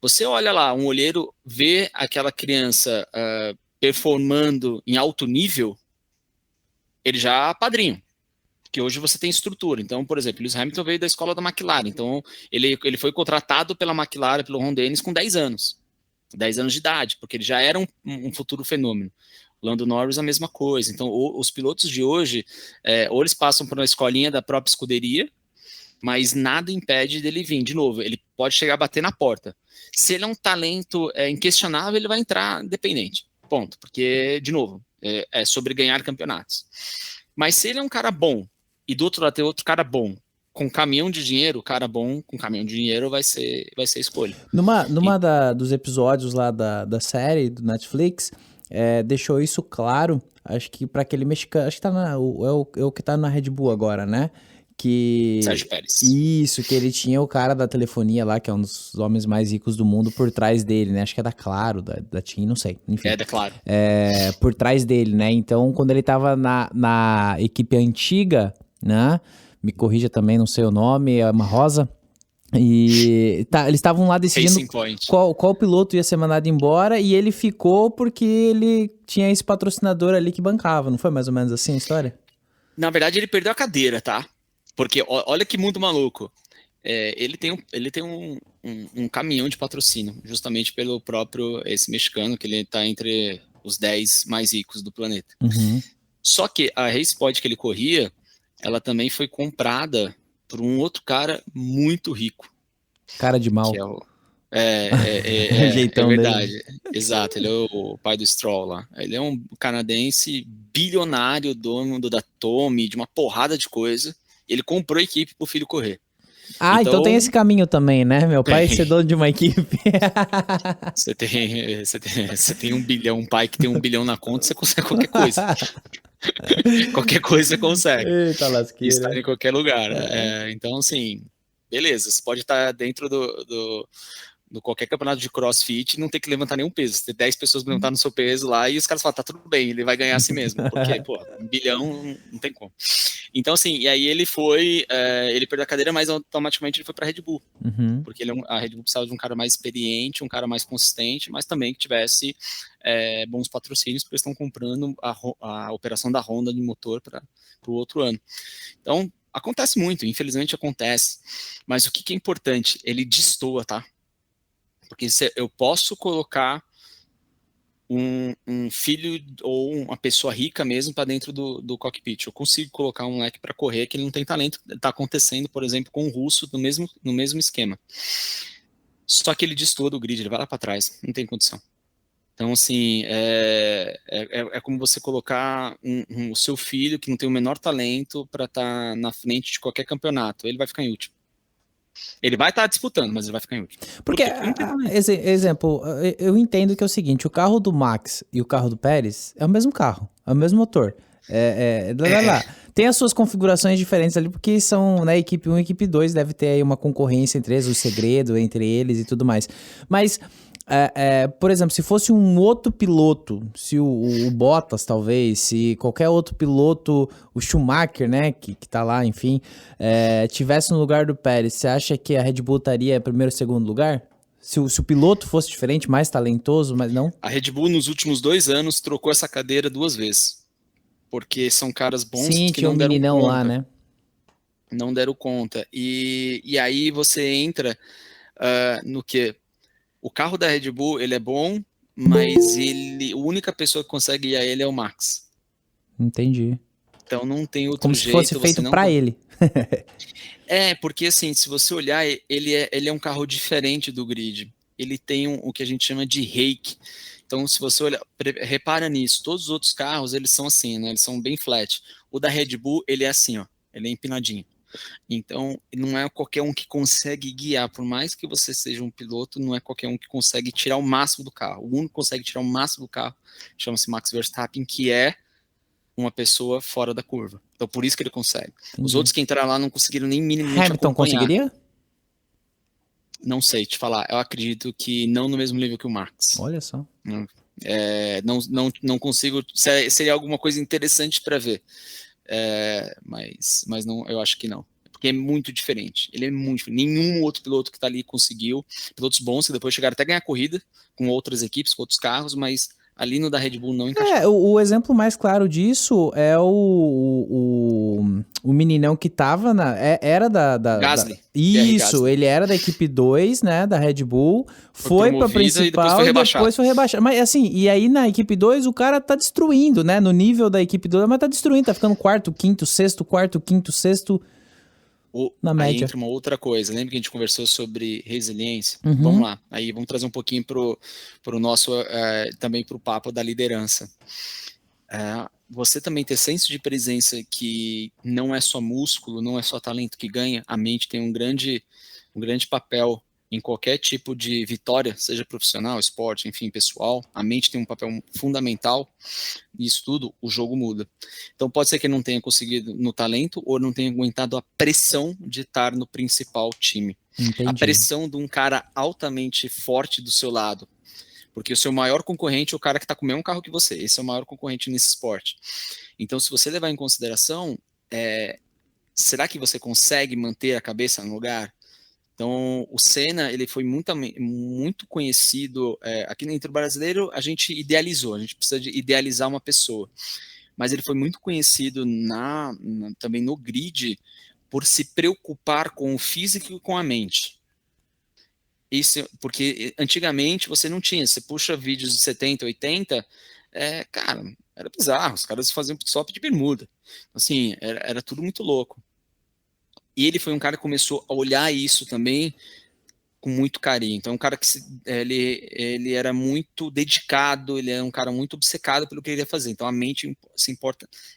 Você olha lá, um olheiro vê aquela criança performando em alto nível, ele já padrinho. Porque hoje você tem estrutura. Então, por exemplo, Lewis Hamilton veio da escola da McLaren. Então, ele foi contratado pela McLaren, pelo Ron Dennis, com 10 anos. 10 anos de idade, porque ele já era um futuro fenômeno. Lando Norris, a mesma coisa. Então, os pilotos de hoje, ou eles passam por uma escolinha da própria escuderia, mas nada impede dele vir. De novo, ele pode chegar a bater na porta. Se ele é um talento inquestionável, ele vai entrar independente. Ponto. Porque, de novo, é sobre ganhar campeonatos. Mas se ele é um cara bom, e do outro lado tem outro cara bom, com caminhão de dinheiro, o cara bom com caminhão de dinheiro vai ser escolha. Dos episódios lá da série, do Netflix, deixou isso claro, acho que para aquele mexicano, acho que é o que tá na Red Bull agora, né? Que... Sérgio Pérez. Isso, que ele tinha o cara da telefonia lá, que é um dos homens mais ricos do mundo, por trás dele, né? Acho que é da Claro, da TIM, não sei. Enfim. Da Claro. Por trás dele, né? Então, quando ele tava na equipe antiga, né? Me corrija também, não sei o nome, é uma rosa. E eles estavam lá decidindo qual piloto ia ser mandado embora, e ele ficou porque ele tinha esse patrocinador ali que bancava. Não foi mais ou menos assim a história? Na verdade, ele perdeu a cadeira, tá? Porque olha que mundo maluco. Ele tem um caminhão de patrocínio, justamente pelo próprio esse mexicano, que ele tá entre os 10 mais ricos do planeta. Uhum. Só que a Race Pod que ele corria, ela também foi comprada por um outro cara muito rico. Cara de mal. Que O jeitão verdade. dele. Exato, ele é o pai do Stroll lá. Ele é um canadense bilionário, dono da Tommy, de uma porrada de coisa. Ele comprou a equipe pro filho correr. Então tem esse caminho também, né? Meu pai ser dono de uma equipe. Você tem 1 bilhão, um pai que tem 1 bilhão na conta, você consegue qualquer coisa. Qualquer coisa você consegue. Eita lasqueira. Estar em qualquer lugar. Então, assim, beleza, você pode estar dentro do qualquer campeonato de crossfit, não ter que levantar nenhum peso. Você tem 10 pessoas que levantar no seu peso lá e os caras falam, tá tudo bem, ele vai ganhar a si mesmo. Porque, 1 bilhão não tem como. Então, assim, e aí ele perdeu a cadeira, mas automaticamente ele foi pra Red Bull. Uhum. Porque a Red Bull precisava de um cara mais experiente, um cara mais consistente, mas também que tivesse bons patrocínios, porque eles estão comprando a operação da Honda de motor para o outro ano. Então, acontece muito, infelizmente acontece. Mas o que é importante? Ele destoa, tá? Porque eu posso colocar um filho ou uma pessoa rica mesmo para dentro do cockpit. Eu consigo colocar um moleque para correr que ele não tem talento. Está acontecendo, por exemplo, com o russo no mesmo esquema. Só que ele destoa do grid, ele vai lá para trás, não tem condição. Então, assim, é como você colocar o seu filho que não tem o menor talento para estar na frente de qualquer campeonato. Ele vai ficar em último. Ele vai estar disputando, mas ele vai ficar em último. Porque, exemplo, eu entendo que é o seguinte, o carro do Max e o carro do Pérez é o mesmo carro, é o mesmo motor. Tem as suas configurações diferentes ali, porque são, né, equipe 1 e equipe 2, deve ter aí uma concorrência entre eles, o segredo entre eles e tudo mais. Mas... por exemplo, se fosse um outro piloto, se o Bottas talvez, se qualquer outro piloto, o Schumacher, né, que tá lá, enfim, tivesse no lugar do Pérez, você acha que a Red Bull estaria em primeiro ou segundo lugar? Se o piloto fosse diferente, mais talentoso, mas não? A Red Bull nos últimos 2 anos trocou essa cadeira 2 vezes, porque são caras bons que não deram meninão conta. Lá, né? Não deram conta. E aí você entra no que... O carro da Red Bull, ele é bom, mas a única pessoa que consegue ir a ele é o Max. Entendi. Então não tem outro Como jeito. Como se fosse feito pra ele. Porque assim, se você olhar, ele é um carro diferente do grid. Ele tem o que a gente chama de rake. Então, se você olhar, repara nisso, todos os outros carros, eles são assim, né? Eles são bem flat. O da Red Bull, ele é assim, ó. Ele é empinadinho. Então, não é qualquer um que consegue guiar, por mais que você seja um piloto, não é qualquer um que consegue tirar o máximo do carro. O único que consegue tirar o máximo do carro chama-se Max Verstappen, que é uma pessoa fora da curva. Então, por isso que ele consegue. Os outros que entraram lá não conseguiram nem minimamente Hamilton acompanhar. conseguiria? Não sei te falar. Eu acredito que não no mesmo nível que o Max. Olha só. Não consigo. Seria alguma coisa interessante para ver. Mas não, eu acho que não. Porque é muito diferente. Ele é muito diferente. Nenhum outro piloto que está ali conseguiu. Pilotos bons que depois chegaram até a ganhar corrida com outras equipes, com outros carros, mas ali no da Red Bull não encaixou. O exemplo mais claro disso é o meninão que tava era da Gasly. Isso, ele era da equipe 2, né, da Red Bull, foi pra principal e depois foi rebaixado. Mas assim, e aí na equipe 2 o cara tá destruindo, né, no nível da equipe 2, mas tá destruindo, tá ficando quarto, quinto, sexto, na média. Aí entra uma outra coisa. Lembra que a gente conversou sobre resiliência? Uhum. Vamos lá. Aí vamos trazer um pouquinho pro nosso, também pro papo da liderança. Você também ter senso de presença que não é só músculo, não é só talento que ganha. A mente tem um grande papel em qualquer tipo de vitória, seja profissional, esporte, enfim, pessoal. A mente tem um papel fundamental nisso tudo, o jogo muda. Então pode ser que ele não tenha conseguido no talento ou não tenha aguentado a pressão de estar no principal time. Entendi. A pressão de um cara altamente forte do seu lado. Porque o seu maior concorrente é o cara que está com o mesmo carro que você. Esse é o maior concorrente nesse esporte. Então, se você levar em consideração, será que você consegue manter a cabeça no lugar? Então, o Senna, ele foi muito conhecido, aqui entre o brasileiro, a gente idealizou, a gente precisa de idealizar uma pessoa, mas ele foi muito conhecido também no grid por se preocupar com o físico e com a mente. Isso, porque antigamente você não tinha, você puxa vídeos de 70, 80, cara, era bizarro, os caras faziam stop de bermuda, assim, era tudo muito louco. E ele foi um cara que começou a olhar isso também com muito carinho. Então, um cara que ele era muito dedicado, ele era um cara muito obcecado pelo que ele ia fazer. Então, a mente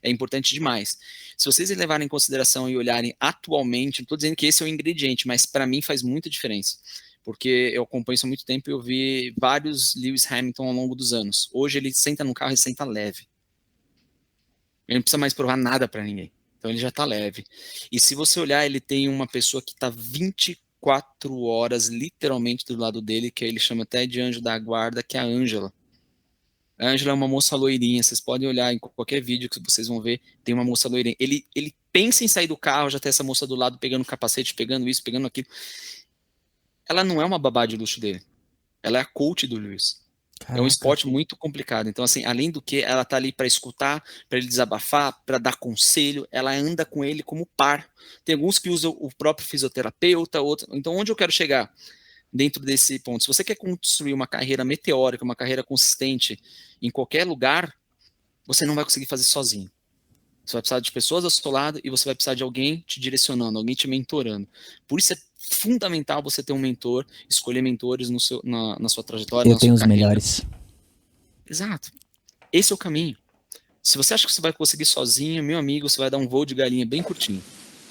é importante demais. Se vocês levarem em consideração e olharem atualmente, não estou dizendo que esse é o ingrediente, mas para mim faz muita diferença. Porque eu acompanho isso há muito tempo e eu vi vários Lewis Hamilton ao longo dos anos. Hoje ele senta no carro e senta leve. Ele não precisa mais provar nada para ninguém. Então ele já está leve. E se você olhar, ele tem uma pessoa que está 24 horas literalmente do lado dele, que ele chama até de anjo da guarda, que é a Ângela. A Ângela é uma moça loirinha, vocês podem olhar em qualquer vídeo que vocês vão ver, tem uma moça loirinha. Ele pensa em sair do carro, já tem essa moça do lado pegando o capacete, pegando isso, pegando aquilo. Ela não é uma babá de luxo dele. Ela é a coach do Lewis. Caraca. É um esporte muito complicado. Então, assim, além do que, ela tá ali para escutar, para ele desabafar, para dar conselho, ela anda com ele como par. Tem alguns que usam o próprio fisioterapeuta, outros. Então, onde eu quero chegar dentro desse ponto? Se você quer construir uma carreira meteórica, uma carreira consistente em qualquer lugar, você não vai conseguir fazer sozinho. Você vai precisar de pessoas ao seu lado e você vai precisar de alguém te direcionando, alguém te mentorando. Por isso é fundamental você ter um mentor, escolher mentores na sua trajetória. Eu tenho os melhores. Exato. Esse é o caminho. Se você acha que você vai conseguir sozinho, meu amigo, você vai dar um voo de galinha bem curtinho.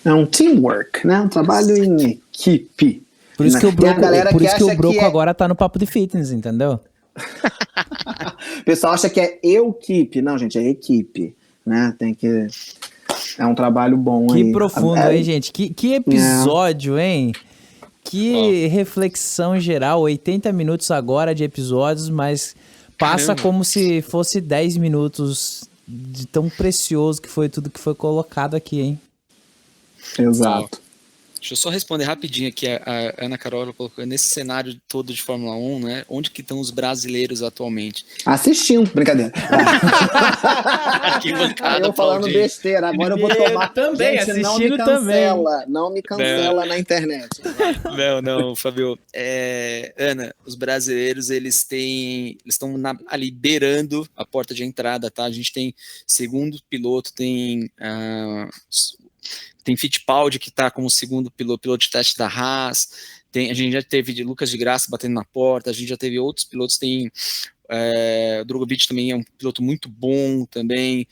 É um teamwork, né? Um trabalho em equipe. Por isso que o Broco agora tá no papo de fitness, entendeu? O pessoal acha que é equipe. Não, gente, é equipe. Né? Tem que... É um trabalho bom que aí. Que profundo, hein, gente? Que episódio, hein? Que reflexão geral. 80 minutos agora de episódios, mas passa como se fosse 10 minutos de tão precioso que foi tudo que foi colocado aqui, hein? Exato. Deixa eu só responder rapidinho aqui, a Ana Carola colocou, nesse cenário todo de Fórmula 1, né, onde que estão os brasileiros atualmente? Assistindo, brincadeira. Que bancada, eu falando besteira, agora eu vou tomar. Também, gente, assistindo também. Não me cancela na internet. Não, Fabio. Ana, os brasileiros, eles estão ali beirando a porta de entrada, tá? A gente tem segundo piloto, tem Fittipaldi, que está como segundo piloto de teste da Haas, a gente já teve de Lucas de Graça batendo na porta, a gente já teve outros pilotos, tem o Drogovic também é um piloto muito bom também,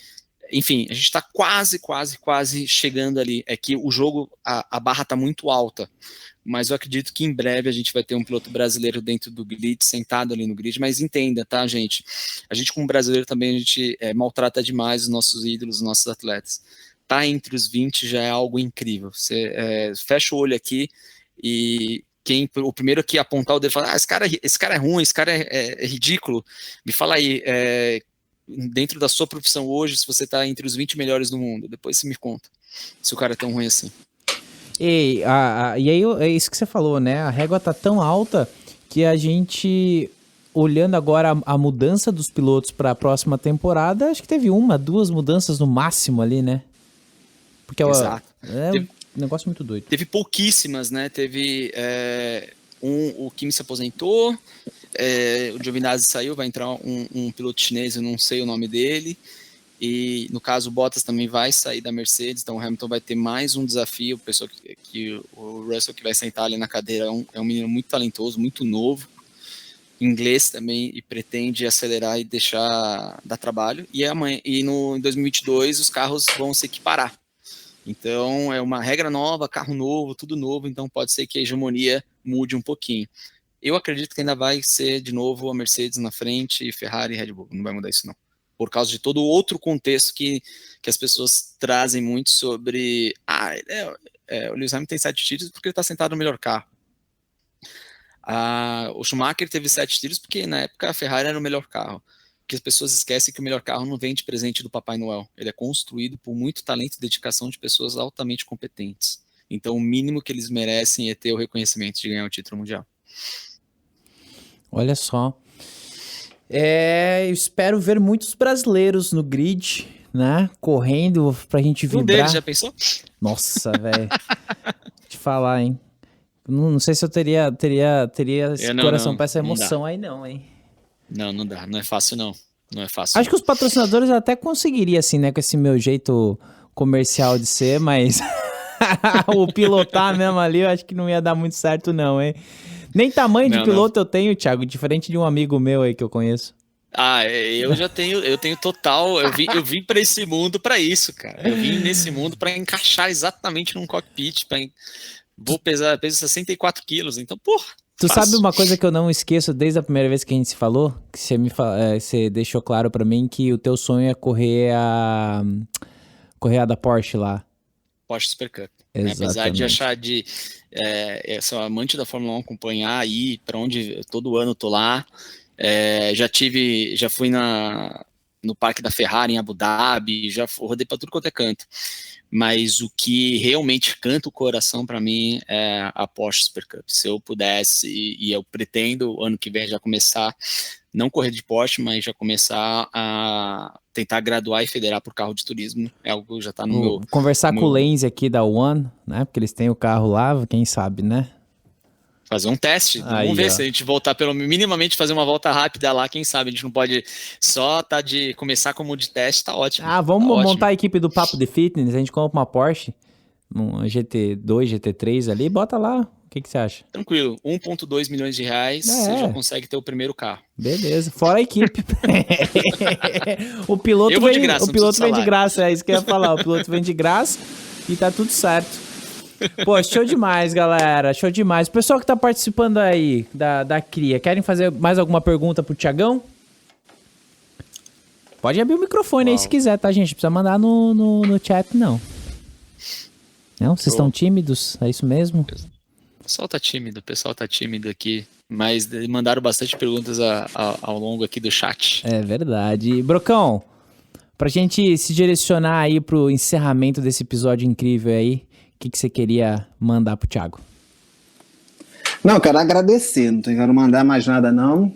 Enfim, a gente está quase chegando ali. É que o jogo, a barra está muito alta, mas eu acredito que em breve a gente vai ter um piloto brasileiro dentro do grid, sentado ali no grid, mas entenda, tá, gente? A gente como brasileiro também, a gente maltrata demais os nossos ídolos, os nossos atletas. Tá entre os 20 já é algo incrível. Você fecha o olho aqui e o primeiro que apontar o dedo e falar, esse cara é ruim, esse cara é ridículo, me fala aí, dentro da sua profissão hoje, se você tá entre os 20 melhores do mundo, depois você me conta se o cara é tão ruim assim. E aí é isso que você falou, né? A régua tá tão alta que a gente, olhando agora a mudança dos pilotos para a próxima temporada, acho que teve 2 mudanças no máximo ali, né? Porque Exato. Um negócio muito doido. Teve pouquíssimas, né? Teve o Kimi se aposentou, o Giovinazzi saiu, vai entrar um piloto chinês, eu não sei o nome dele, e no caso o Bottas também vai sair da Mercedes, então o Hamilton vai ter mais um desafio, o Russell que vai sentar ali na cadeira é um menino muito talentoso, muito novo, inglês também, e pretende acelerar e dar trabalho, em 2022 os carros vão se equiparar. Então, é uma regra nova, carro novo, tudo novo, então pode ser que a hegemonia mude um pouquinho. Eu acredito que ainda vai ser, de novo, a Mercedes na frente, Ferrari e Red Bull. Não vai mudar isso, não. Por causa de todo o outro contexto que as pessoas trazem muito sobre... o Lewis Hamilton tem 7 títulos porque ele está sentado no melhor carro. O Schumacher teve 7 títulos porque, na época, a Ferrari era o melhor carro. Que as pessoas esquecem que o melhor carro não vem de presente do Papai Noel. Ele é construído por muito talento e dedicação de pessoas altamente competentes. Então, o mínimo que eles merecem é ter o reconhecimento de ganhar o título mundial. Olha só. Eu espero ver muitos brasileiros no grid, né? Correndo pra gente vibrar. Um deles, já pensou? Nossa, velho. Te falar, hein? Não sei se eu teria esse coração pra essa emoção aí, não, hein? Não dá, não é fácil não. Não é fácil. Acho que os patrocinadores até conseguiriam, assim, né? Com esse meu jeito comercial de ser, mas o pilotar mesmo ali, eu acho que não ia dar muito certo não, hein? Nem tamanho de piloto eu tenho, Thiago, diferente de um amigo meu aí que eu conheço. Eu tenho total, eu vim pra esse mundo pra isso, cara. Eu vim nesse mundo pra encaixar exatamente num cockpit, peso 64 quilos, então, porra. Tu sabe uma coisa que eu não esqueço desde a primeira vez que a gente se falou? Que você deixou claro pra mim que o teu sonho é correr a da Porsche lá. Porsche Super Cup. Exatamente. Apesar de achar sou amante da Fórmula 1, acompanhar aí pra onde todo ano eu tô lá. Já fui no parque da Ferrari em Abu Dhabi, rodei pra tudo quanto é canto. Mas o que realmente canta o coração para mim é a Porsche Super Cup. Se eu pudesse, e eu pretendo ano que vem já começar, não correr de Porsche, mas já começar a tentar graduar e federar por carro de turismo. É algo que já tá no meu... Conversar com o Lenz aqui da One, né? Porque eles têm o carro lá, quem sabe, né? Fazer um teste, vamos ver se a gente voltar minimamente fazer uma volta rápida lá, quem sabe, a gente não pode só começar como de teste, tá ótimo. Vamos montar a equipe do Papo de Fitness, a gente compra uma Porsche, um GT2, GT3 ali, bota lá, o que você acha? Tranquilo, 1,2 milhões de reais, você já consegue ter o primeiro carro. Beleza, fora a equipe. O piloto vem de graça, é isso que eu ia falar, o piloto vem de graça e tá tudo certo. Pô, show demais, galera. Show demais. O pessoal que tá participando aí da cria, querem fazer mais alguma pergunta pro Thiagão? Pode abrir o microfone aí se quiser, tá, gente? Não precisa mandar no chat, não. Não? Vocês estão tímidos? É isso mesmo? O pessoal tá tímido aqui. Mas mandaram bastante perguntas ao longo aqui do chat. É verdade. Brocão, pra gente se direcionar aí pro encerramento desse episódio incrível aí, o que você queria mandar pro Thiago? Não, quero agradecer, não quero mandar mais nada não,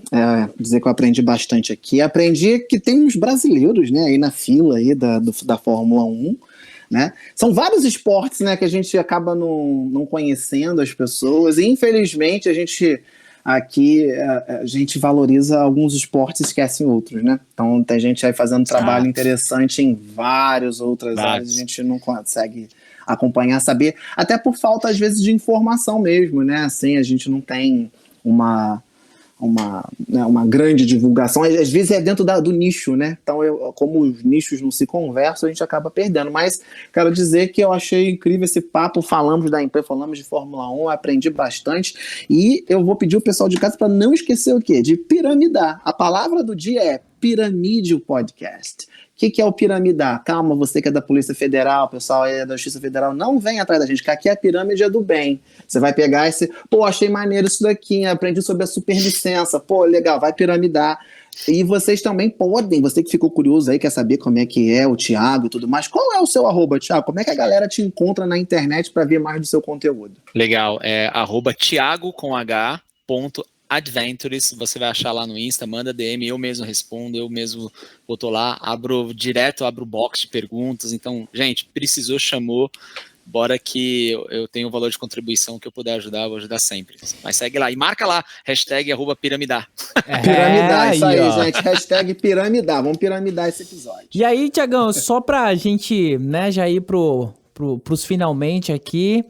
dizer que eu aprendi bastante aqui, aprendi que tem uns brasileiros, né, aí na fila aí da Fórmula 1, né, são vários esportes, né, que a gente acaba não conhecendo as pessoas, e infelizmente a gente valoriza alguns esportes e esquece outros, né, então tem gente aí fazendo trabalho interessante em várias outras áreas, a gente não consegue acompanhar, saber, até por falta às vezes de informação mesmo, né, assim, a gente não tem uma grande divulgação. Às vezes é dentro do nicho, né? Então, como os nichos não se conversam, a gente acaba perdendo. Mas quero dizer que eu achei incrível esse papo. Falamos da empresa, falamos de Fórmula 1, aprendi bastante. E eu vou pedir o pessoal de casa para não esquecer o quê? De piramidar. A palavra do dia é piramide o podcast. O que é o piramidar? Calma, você que é da Polícia Federal, o pessoal aí da Justiça Federal, não vem atrás da gente, que aqui a pirâmide é do bem. Você vai pegar esse, achei maneiro isso daqui, aprendi sobre a superlicença, legal, vai piramidar. E vocês também podem, você que ficou curioso aí, quer saber como é que é o Thiago e tudo mais, qual é o seu @, Thiago? Como é que a galera te encontra na internet para ver mais do seu conteúdo? Legal, é @Thiago com H. Adventures, você vai achar lá no Insta, manda DM, eu mesmo respondo, eu mesmo boto lá, abro o box de perguntas, então, gente, precisou, chamou, bora que eu tenho o valor de contribuição que eu puder ajudar, eu vou ajudar sempre. Mas segue lá, e marca lá, #piramidar. Piramidar, isso aí, gente, #piramidar, vamos piramidar esse episódio. E aí, Thiagão, só pra gente, né, já ir pros finalmente aqui,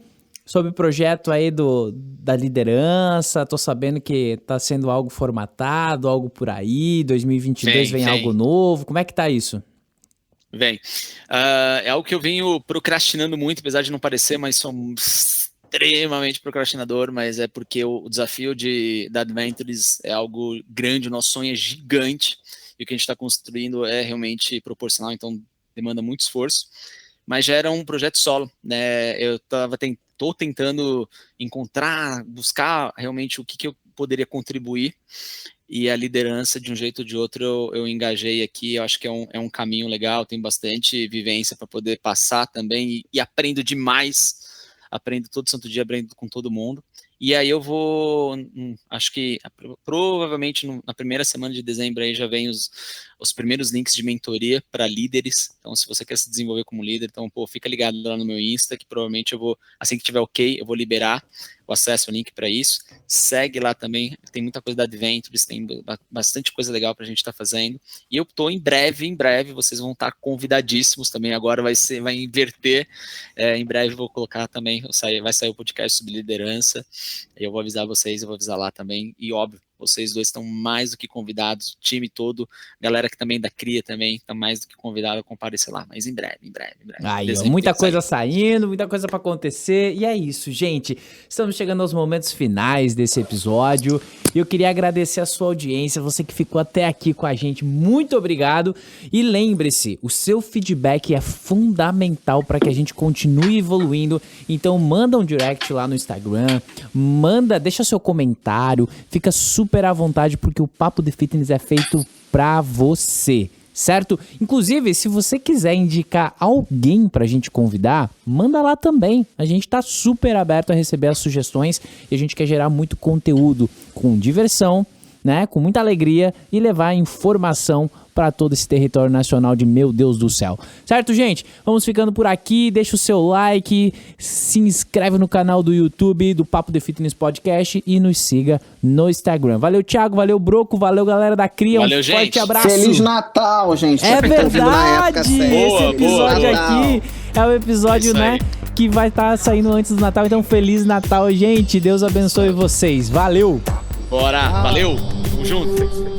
sobre o projeto aí da liderança, tô sabendo que tá sendo algo formatado, algo por aí, 2022 vem algo novo, como é que tá isso? Vem. É algo que eu venho procrastinando muito, apesar de não parecer, mas sou extremamente procrastinador, mas é porque o desafio da Adventures é algo grande, o nosso sonho é gigante, e o que a gente está construindo é realmente proporcional, então demanda muito esforço, mas já era um projeto solo, né? Eu tô tentando buscar realmente o que eu poderia contribuir, e a liderança, de um jeito ou de outro, eu engajei aqui. Eu acho que é um caminho legal, tem bastante vivência para poder passar também, e aprendo demais, aprendo todo santo dia, aprendo com todo mundo. E aí eu vou, acho que provavelmente na primeira semana de dezembro aí já vem os primeiros links de mentoria para líderes. Então, se você quer se desenvolver como líder, então, fica ligado lá no meu Insta, que provavelmente eu vou, assim que tiver ok, eu vou liberar o acesso ao link para isso. Segue lá também, tem muita coisa da Adventures, tem bastante coisa legal para a gente estar fazendo. E eu tô em breve, vocês vão estar convidadíssimos também. Agora vai inverter. Em breve vou colocar também, vai sair o podcast sobre liderança. Eu vou avisar vocês, eu vou avisar lá também. E óbvio, vocês dois estão mais do que convidados, o time todo, galera que também da CRIA também está mais do que convidada a comparecer lá, mas em breve. Aí, muita coisa saindo, muita coisa para acontecer, e é isso, gente. Estamos chegando aos momentos finais desse episódio, e eu queria agradecer a sua audiência, você que ficou até aqui com a gente, muito obrigado, e lembre-se, o seu feedback é fundamental para que a gente continue evoluindo, então manda um direct lá no Instagram, deixa seu comentário, fica super à vontade, porque o Papo de Fitness é feito pra você, certo? Inclusive, se você quiser indicar alguém pra gente convidar, manda lá também. A gente tá super aberto a receber as sugestões e a gente quer gerar muito conteúdo com diversão, né? Com muita alegria e levar informação para todo esse território nacional de meu Deus do céu. Certo, gente? Vamos ficando por aqui. Deixa o seu like, se inscreve no canal do YouTube do Papo de Fitness Podcast e nos siga no Instagram. Valeu, Thiago. Valeu, Broco. Valeu, galera da CRIA. Valeu, gente. Forte abraço. Feliz Natal, gente. É verdade. Esse episódio aqui é o episódio, né, que vai estar saindo antes do Natal. Então, Feliz Natal, gente. Deus abençoe vocês. Valeu. Bora. Valeu. Tamo junto.